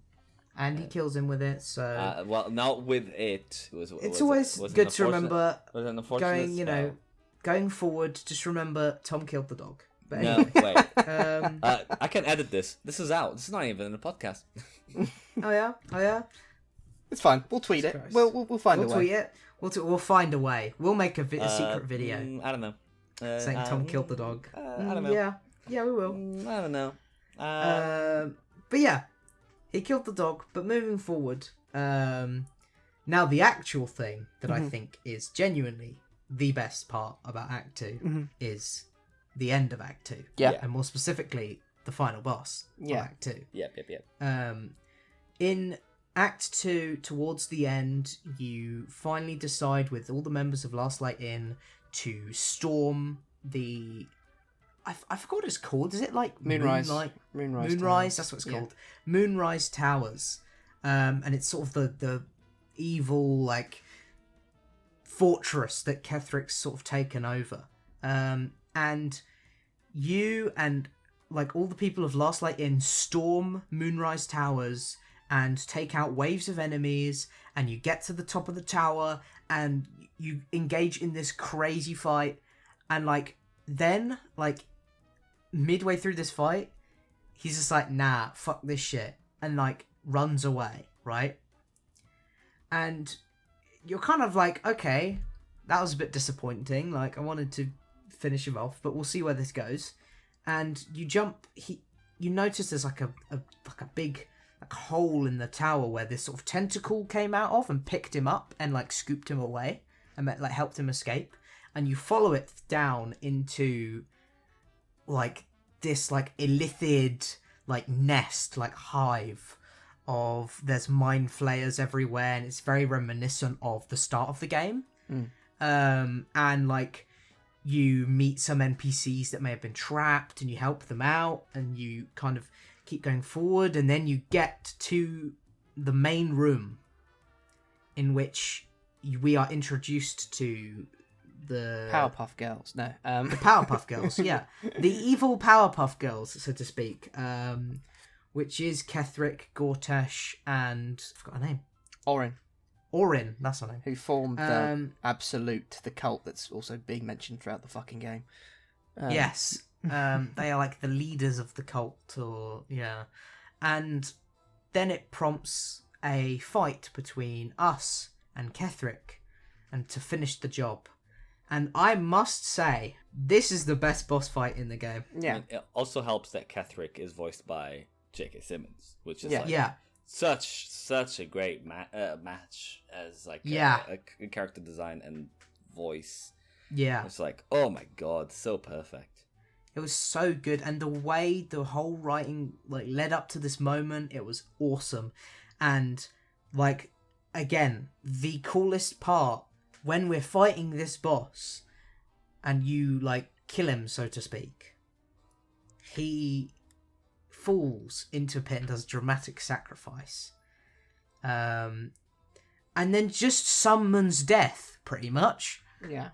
he kills him with it. So well, not with it. It's always good to remember going forward. Just remember Tom killed the dog. But anyway. No, wait. I can edit this. This is out. This is not even in the podcast. Oh yeah. It's fine. We'll tweet it. We'll find a way. We'll tweet it. We'll find a way. We'll make a secret video. I don't know. Saying Tom killed the dog. I don't know. Yeah, we will. I don't know. But yeah, he killed the dog. But moving forward, now the actual thing that I think is genuinely the best part about Act 2 is the end of Act 2. Yeah. And more specifically, the final boss of Act 2. Yep. In Act 2, towards the end, you finally decide with all the members of Last Light Inn to storm the... I forgot what it's called. Is it like Moonrise? Moonrise, that's what it's called. Moonrise Towers. And it's sort of the evil, like, fortress that Kethric's sort of taken over. And you and, like, all the people of Last Light Inn storm Moonrise Towers and take out waves of enemies, and you get to the top of the tower, and you engage in this crazy fight, and, like, then, like, midway through this fight, he's just like, nah, fuck this shit, and, like, runs away, right? And you're kind of like, okay, that was a bit disappointing, like, I wanted to finish him off, but we'll see where this goes. And you you notice there's like a big like hole in the tower where this sort of tentacle came out of and picked him up and like scooped him away and like helped him escape. And you follow it down into like this like illithid like nest, like hive of, there's mind flayers everywhere, and it's very reminiscent of the start of the game. And like you meet some NPCs that may have been trapped, and you help them out, and you kind of keep going forward, and then you get to the main room in which we are introduced to the Powerpuff Girls. No, the Powerpuff Girls. Yeah, the evil Powerpuff Girls, so to speak. Which is Ketheric, Gortash, and I forgot her name. Orin, that's her name. Who formed the Absolute, the cult that's also being mentioned throughout the fucking game. Yes. They are like the leaders of the cult, or and then it prompts a fight between us and Ketheric, and to finish the job. And I must say, this is the best boss fight in the game. Yeah. And it also helps that Ketheric is voiced by J.K. Simmons, which is such a great match as like a character design and voice. Yeah. It's like, oh my god, so perfect. It was so good, and the way the whole writing like led up to this moment, it was awesome. And like, again, the coolest part when we're fighting this boss and you like kill him, so to speak, he falls into a pit and does dramatic sacrifice, and then just summons death pretty much. Yeah.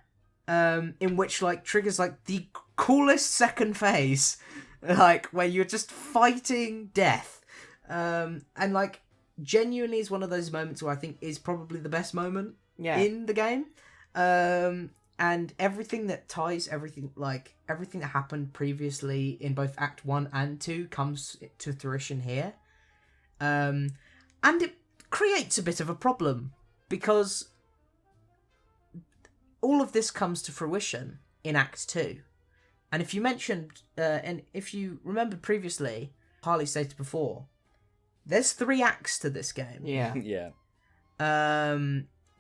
In which like triggers like the coolest second phase, like where you're just fighting death, and like genuinely is one of those moments where I think is probably the best moment in the game, and everything that ties everything that happened previously in both Act 1 and 2 comes to fruition here, and it creates a bit of a problem because all of this comes to fruition in Act 2. And if you mentioned, and if you remembered previously, Harley stated before, there's 3 acts to this game. Yeah. Yeah.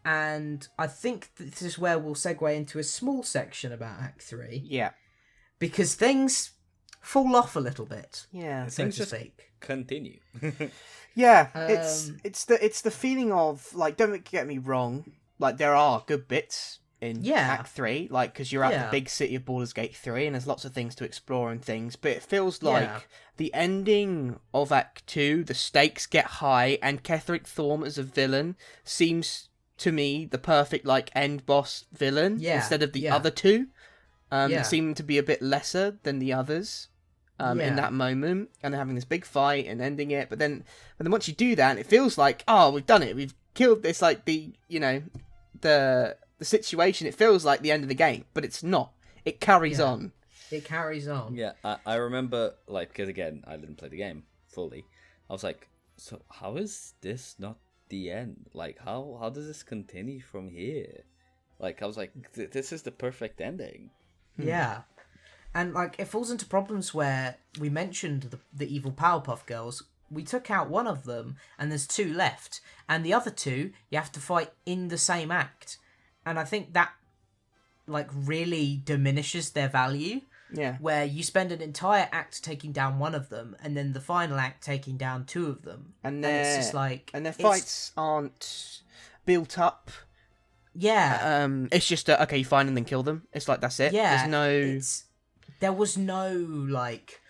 And I think this is where we'll segue into a small section about Act 3. Yeah. Because things fall off a little bit. Yeah. So to speak. Continue. Yeah. It's the feeling of, like, don't get me wrong, like, there are good bits in Act 3, like, because you're at the big city of Baldur's Gate 3 and there's lots of things to explore and things, but it feels like the ending of Act 2, the stakes get high, and Ketheric Thorm as a villain seems to me the perfect like end boss villain instead of the other two that seem to be a bit lesser than the others in that moment, and they're having this big fight and ending it, but then once you do that, it feels like, oh, we've done it, we've killed this, like the the situation, it feels like the end of the game, but it's not. It carries on. It carries on. Yeah, I remember, like, because again, I didn't play the game fully. I was like, so how is this not the end? Like, how does this continue from here? Like, I was like, this is the perfect ending. Yeah. And, like, it falls into problems where we mentioned the evil Powerpuff Girls. We took out one of them, and there's 2 left. And the other 2, you have to fight in the same act. And I think that, like, really diminishes their value. Yeah. Where you spend an entire act taking down one of them, and then the final act taking down 2 of them. And it's just like... And their fights aren't built up. Yeah. It's just, okay, you find and then kill them. It's like, that's it. Yeah. There's no... There was no, like,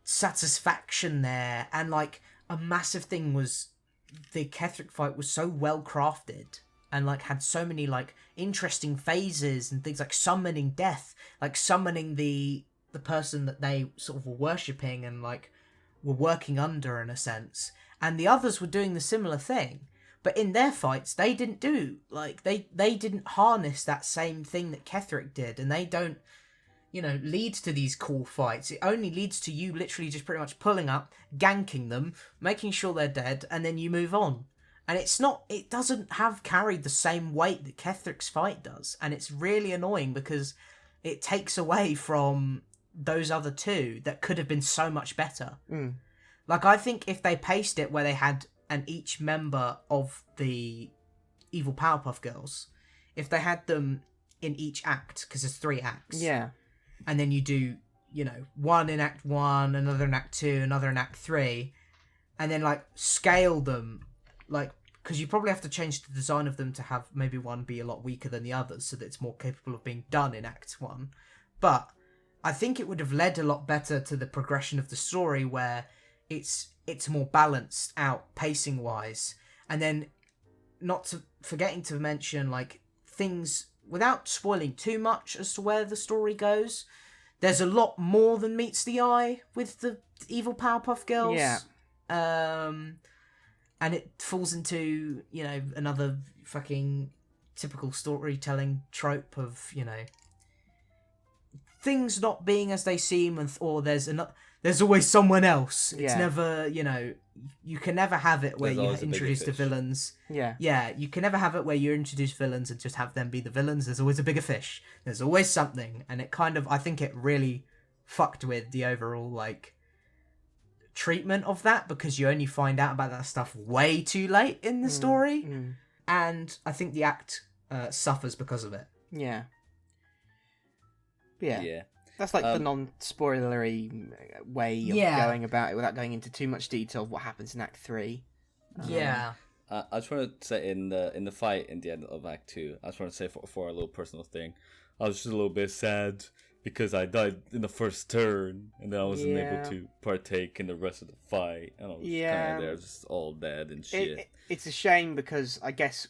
satisfaction there. And, like, a massive thing was the Ketheric fight was so well crafted. And, like, had so many, like, interesting phases and things like summoning death. Like, summoning the person that they sort of were worshipping and, like, were working under, in a sense. And the others were doing the similar thing. But in their fights, they didn't do, like, they didn't harness that same thing that Ketheric did. And they don't, lead to these cool fights. It only leads to you literally just pretty much pulling up, ganking them, making sure they're dead, and then you move on. And it doesn't have carried the same weight that Ketheric's fight does. And it's really annoying because it takes away from those other 2 that could have been so much better. Mm. Like, I think if they paced it where they had each member of the evil Powerpuff Girls, if they had them in each act, because there's 3 acts. Yeah. And then you do, one in Act 1, another in Act 2, another in Act 3, and then, like, scale them. Like, because you probably have to change the design of them to have maybe one be a lot weaker than the others so that it's more capable of being done in Act 1. But I think it would have led a lot better to the progression of the story where it's more balanced out pacing-wise. And then forgetting to mention, like, things, without spoiling too much as to where the story goes, there's a lot more than meets the eye with the evil Powerpuff Girls. Yeah. And it falls into, another fucking typical storytelling trope of, things not being as they seem, or there's always someone else. It's never, you can never have it where you introduce the villains. Yeah. Yeah, you can never have it where you introduce villains and just have them be the villains. There's always a bigger fish. There's always something. And it kind of, I think it really fucked with the overall, like, treatment of that, because you only find out about that stuff way too late in the story. And I think the act suffers because of it. Yeah. That's like the non-spoilery way of going about it without going into too much detail of what happens in Act 3. I just want to say in the fight in the end of Act 2, I just want to say for a little personal thing, I was just a little bit sad because I died in the first turn and then I wasn't able to partake in the rest of the fight, and I was kind of there just all dead and shit. It's a shame because I guess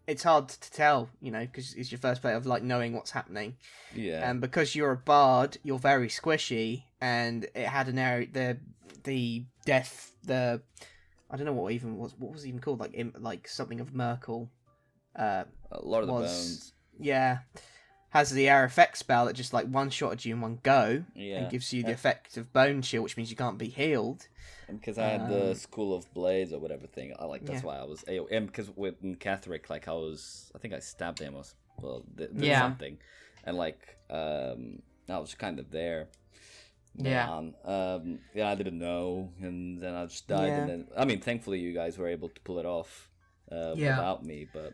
it's hard to tell, because it's your first play of like knowing what's happening. Yeah. And because you're a bard, you're very squishy, and it had an area the death I don't know what was even called, like something of Merkel. Lord of the Bones. Yeah. Has the air effect spell that just like one shotted you in one go, and gives you the effect of Bone Chill, which means you can't be healed. And because I had the School of Blades or whatever thing, that's why I was AoE. And because in Catherick, like I think I stabbed him or did something, and I was kind of there. I didn't know, and then I just died, and then thankfully you guys were able to pull it off without me, but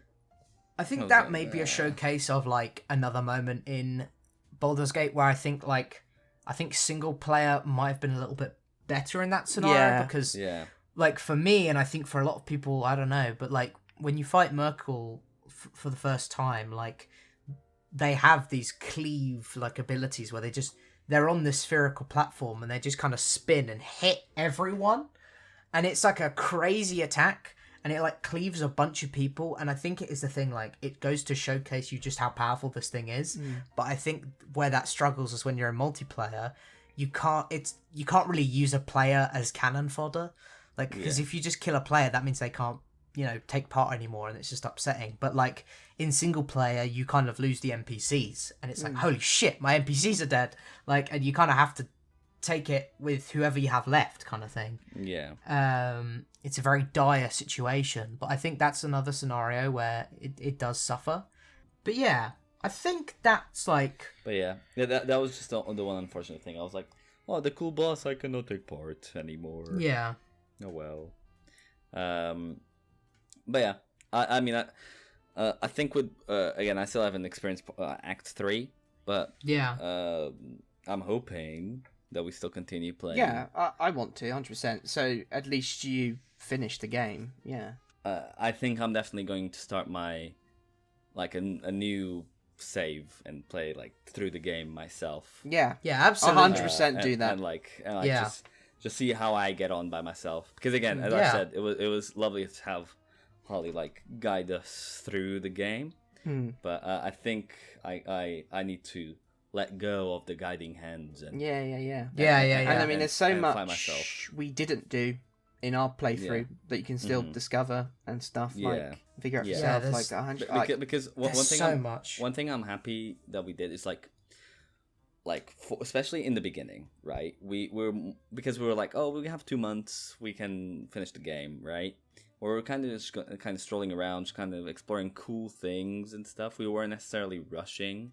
I think that may be a showcase of like another moment in Baldur's Gate where I think single player might have been a little bit better in that scenario because like for me, and I think for a lot of people, I don't know, but like when you fight Merkel for the first time, like they have these cleave like abilities where they're on this spherical platform and they just kind of spin and hit everyone, and it's like a crazy attack, and it like cleaves a bunch of people. And I think it is the thing, like it goes to showcase you just how powerful this thing is. But I think where that struggles is when you're in multiplayer, you can't really use a player as cannon fodder, like because if you just kill a player, that means they can't take part anymore, and it's just upsetting. But like in single player, you kind of lose the NPCs, and it's like, holy shit, my NPCs are dead, like, and you kind of have to take it with whoever you have left, kind of thing. It's a very dire situation, but I think that's another scenario where it does suffer. But I think that's like... But that was just the one unfortunate thing. I was like, oh, the cool boss, I cannot take part anymore. Yeah. Oh well. But I think with again, I still haven't experienced Act 3, but I'm hoping that we still continue playing. Yeah, I want to 100%. So at least you finish the game. Yeah. I think I'm definitely going to start my a new save and play like through the game myself. Yeah, absolutely. 100% do that. And just see how I get on by myself. Because again, as I said, it was lovely to have Harley like guide us through the game, but I think I need to let go of the guiding hands and and I mean there's so much we didn't do in our playthrough that you can still discover and stuff, like figure out yourself, like 100 because one thing I'm happy that we did is especially in the beginning, right? We were like, oh, we have 2 months, we can finish the game, right? We're kind of strolling around, just kind of exploring cool things and stuff. We weren't necessarily rushing.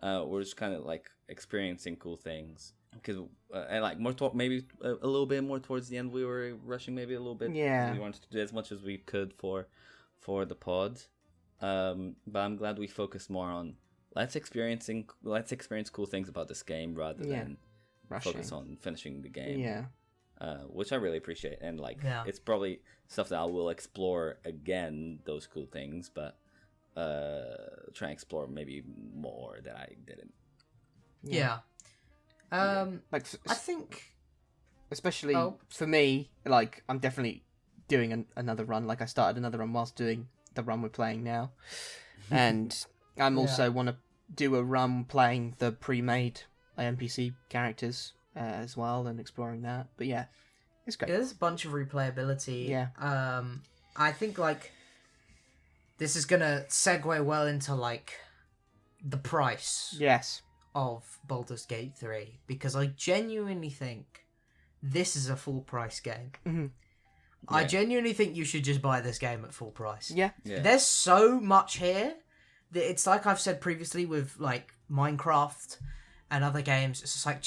We're just kind of like experiencing cool things. Because and like maybe a little bit more towards the end, we were rushing maybe a little bit. Yeah. We wanted to do as much as we could for the pod. But I'm glad we focused more on let's experience cool things about this game rather than focus on finishing the game. Yeah. Which I really appreciate, and it's probably stuff that I will explore again, those cool things, but try and explore maybe more that I didn't. I think, especially for me, like I'm definitely doing another run. Like I started another run whilst doing the run we're playing now, and I'm also want to do a run playing the pre-made NPC characters as well and exploring that. But it's great. There's a bunch of replayability. Yeah. I think like this is gonna segue well into like the price. Yes. Of Baldur's Gate 3, because I genuinely think this is a full price game. Mm-hmm. I genuinely think you should just buy this game at full price. Yeah. There's so much here that it's like I've said previously with like Minecraft and other games. It's just like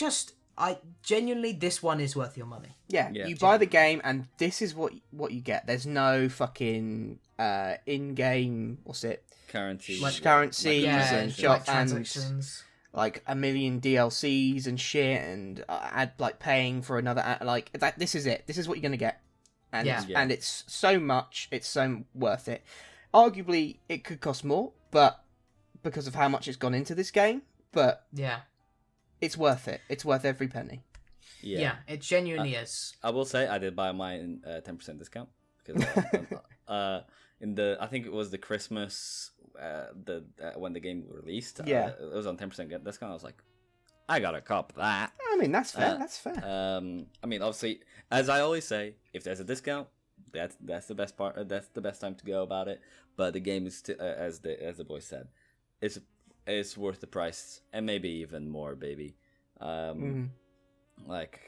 I genuinely, this one is worth your money. Yeah. You buy the game and this is what you get. There's no fucking in-game, currency, and shop transactions, and like a million DLCs and shit, and add like paying for another like that. This is it. This is what you're gonna get, and and it's so much. It's so worth it. Arguably, it could cost more, but because of how much it's gone into this game, but it's worth it. It's worth every penny. Yeah, it genuinely is. I will say I did buy mine 10% discount because I think it was the Christmas when the game released. It was on 10% discount. I was like, I gotta cop that. I mean, that's fair. That's fair. I mean, obviously, as I always say, if there's a discount, that's the best part. That's the best time to go about it. But the game is still, as the boy said, it's worth the price and maybe even more, baby. Like,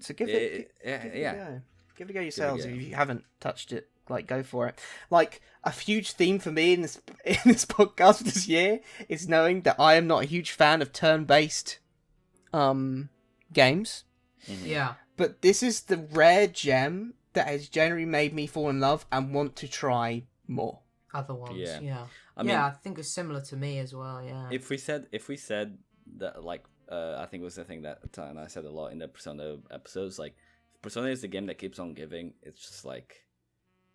so give it a go. Give it a go yourselves if you haven't touched it. Like, go for it. Like, a huge theme for me in this podcast this year is knowing that I am not a huge fan of turn-based games. Yeah. But this is the rare gem that has generally made me fall in love and want to try more. Other ones, yeah. I think it's similar to me as well. Yeah. If we said that, like, I think it was the thing that and I said a lot in the Persona episodes. Like, Persona is the game that keeps on giving. It's just like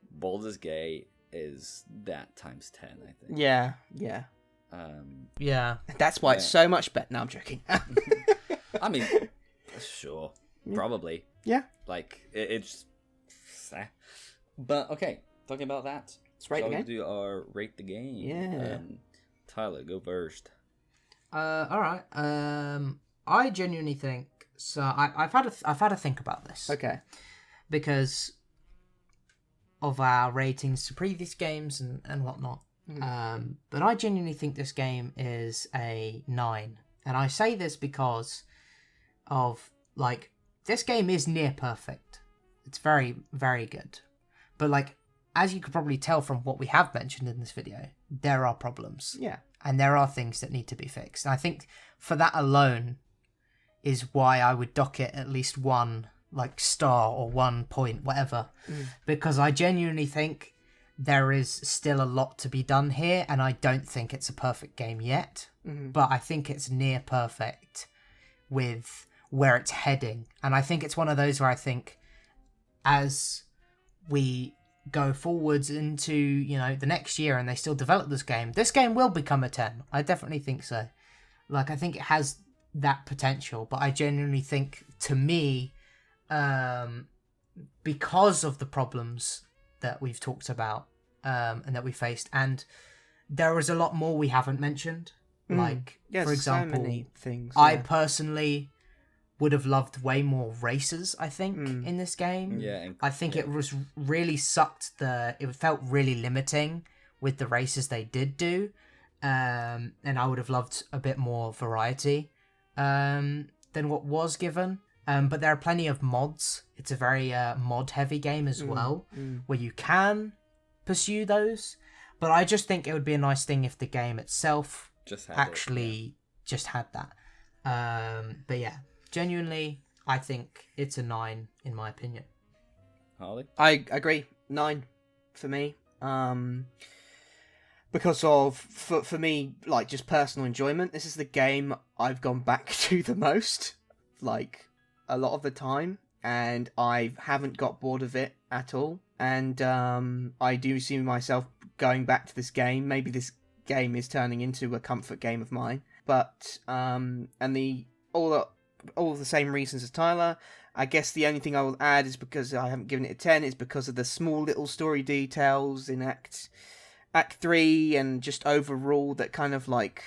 Baldur's Gate is that times 10. I think. Yeah. Yeah. That's why it's so much better. No, I'm joking. I mean, sure, probably. Yeah. Like it's. But okay, talking about that. Let's rate the game. Do our rate the game. Yeah. Tyler, go first. All right. I genuinely think so. I've had to think about this. Okay. Because of our ratings to previous games and whatnot. But I genuinely think this game is a 9, and I say this because of like this game is near perfect. It's very, very good, but like as you could probably tell from what we have mentioned in this video, there are problems. Yeah. And there are things that need to be fixed. And I think for that alone is why I would dock it at least one like star or 1 point, whatever. Because I genuinely think there is still a lot to be done here, and I don't think it's a perfect game yet. But I think it's near perfect with where it's heading. And I think it's one of those where I think as we go forwards into, you know, the next year and they still develop this game will become a 10. I definitely think so. Like, I think it has that potential, but I genuinely think, to me, because of the problems that we've talked about and that we faced, and there is a lot more we haven't mentioned. Like, for example, so many things, I personally would have loved way more races, I think, in this game. I think it was really sucked. It felt really limiting with the races they did do. And I would have loved a bit more variety than what was given. But there are plenty of mods. It's a very mod-heavy game as well, where you can pursue those. But I just think it would be a nice thing if the game itself just had that. But yeah. Genuinely, I think it's a 9 in my opinion. Harley? I agree. 9 for me. Because of, for me, like, just personal enjoyment. This is the game I've gone back to the most, like, a lot of the time. And I haven't got bored of it at all. And I do see myself going back to this game. Maybe this game is turning into a comfort game of mine. But, and all of the same reasons as Tyler. I guess the only thing I will add is because I haven't given it a 10 is because of the small little story details in Act 3 and just overall that kind of like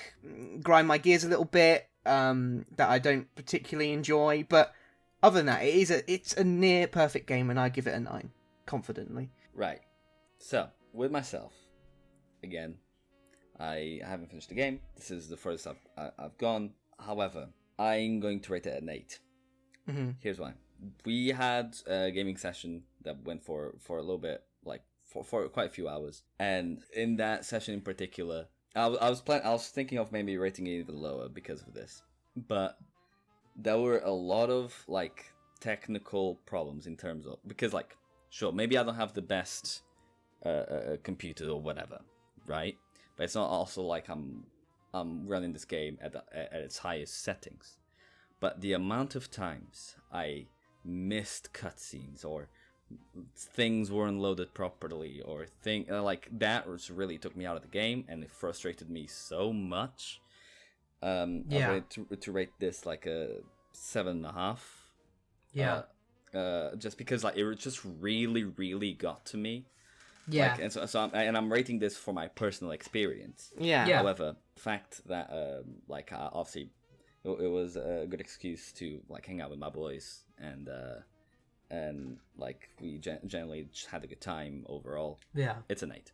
grind my gears a little bit, that I don't particularly enjoy. But other than that, it's a near perfect game, and I give it a 9 confidently. Right. So with myself, again, I haven't finished the game. This is the furthest I've gone. However, I'm going to rate it an 8. Here's why. We had a gaming session that went for a little bit, like for quite a few hours. And in that session in particular, I was thinking of maybe rating it even lower because of this. But there were a lot of like technical problems in terms of, because like, sure, maybe I don't have the best a computer or whatever, right? But it's not also like I'm running this game at its highest settings. But the amount of times I missed cutscenes or things weren't loaded properly or like that really took me out of the game, and it frustrated me so much. I'm ready to rate this like a 7.5. Yeah. Just because like it just really got to me. Yeah. Like, and I'm rating this for my personal experience. Yeah. However, the fact that obviously it was a good excuse to like hang out with my boys and like we generally just had a good time overall. Yeah. It's an 8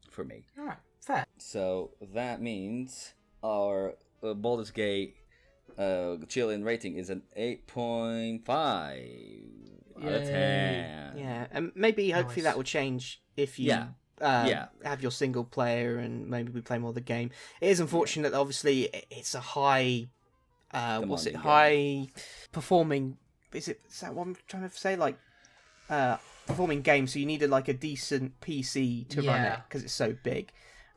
for me. All right. Fair. So that means our Baldur's Gate chill-in rating is an 8.5 out of 10. Yeah, and maybe hopefully that will change if you have your single player and maybe we play more of the game. It is unfortunate that obviously it's a high high performing, is that what I'm trying to say, like performing game, so you needed like a decent PC to run it because it's so big.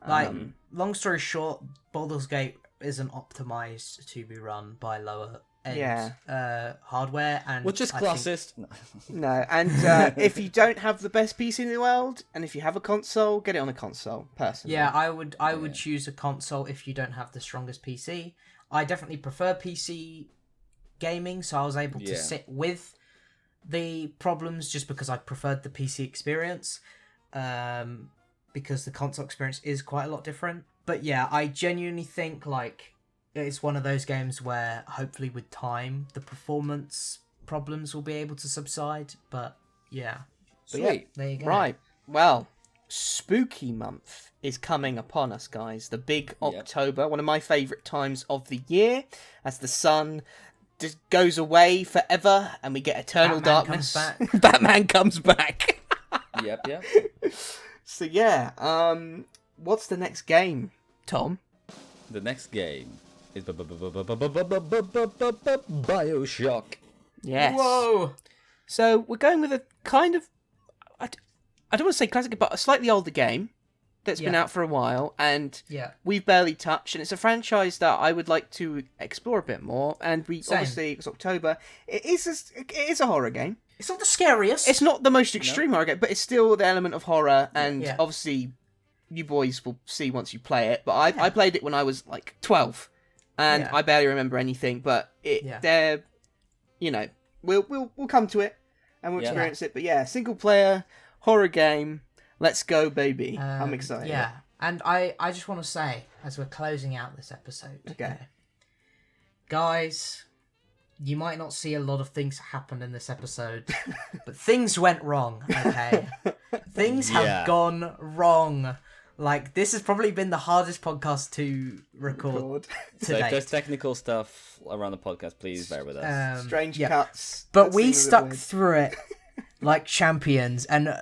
Like, long story short, Baldur's Gate isn't optimized to be run by lower end hardware, and which is classist. No, and if you don't have the best PC in the world, and if you have a console, get it on a console. Personally, I would choose a console if you don't have the strongest PC. I definitely prefer PC gaming, so I was able to sit with the problems just because I preferred the PC experience. Because the console experience is quite a lot different. But yeah, I genuinely think like it's one of those games where hopefully with time the performance problems will be able to subside. But yeah. Sweet. There you go. Right. Well, spooky month is coming upon us, guys. The big October, one of my favourite times of the year, as the sun just goes away forever and we get eternal darkness. Batman comes back. Yep. So yeah, what's the next game, Tom? The next game is BioShock. Yes. Whoa! So we're going with a kind of, I don't want to say classic, but a slightly older game that's been out for a while, and we've barely touched, and it's a franchise that I would like to explore a bit more, and obviously, it's October, it is a horror game. It's not the scariest. It's not the most extreme horror game, but it's still the element of horror, and obviously you boys will see once you play it, but I played it when I was like 12, and I barely remember anything, but they're, we'll come to it, and we'll experience it, but single player, horror game, let's go baby. I'm excited. Yeah, and I just want to say, as we're closing out this episode, guys, you might not see a lot of things happen in this episode, but things went wrong, okay? Things have gone wrong. Like, this has probably been the hardest podcast to record to So if date. there's technical stuff around the podcast, please bear with us. Strange cuts. But we stuck through it like champions, and,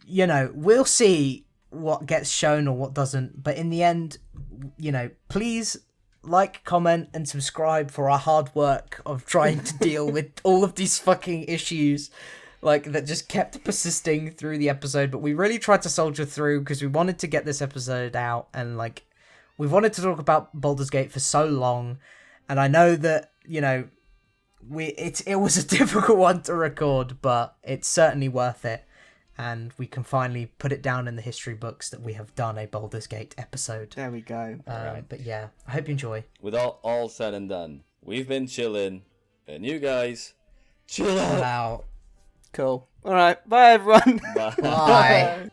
we'll see what gets shown or what doesn't, but in the end, please like, comment, and subscribe for our hard work of trying to deal with all of these fucking issues, like, that just kept persisting through the episode. But we really tried to soldier through because we wanted to get this episode out, and like, we've wanted to talk about Baldur's Gate for so long, and I know that it was a difficult one to record, but it's certainly worth it. And we can finally put it down in the history books that we have done a Baldur's Gate episode. There we go. But yeah, I hope you enjoy. With all said and done, we've been chilling, and you guys, chill out. Cool. All right. Bye, everyone. Bye. Bye.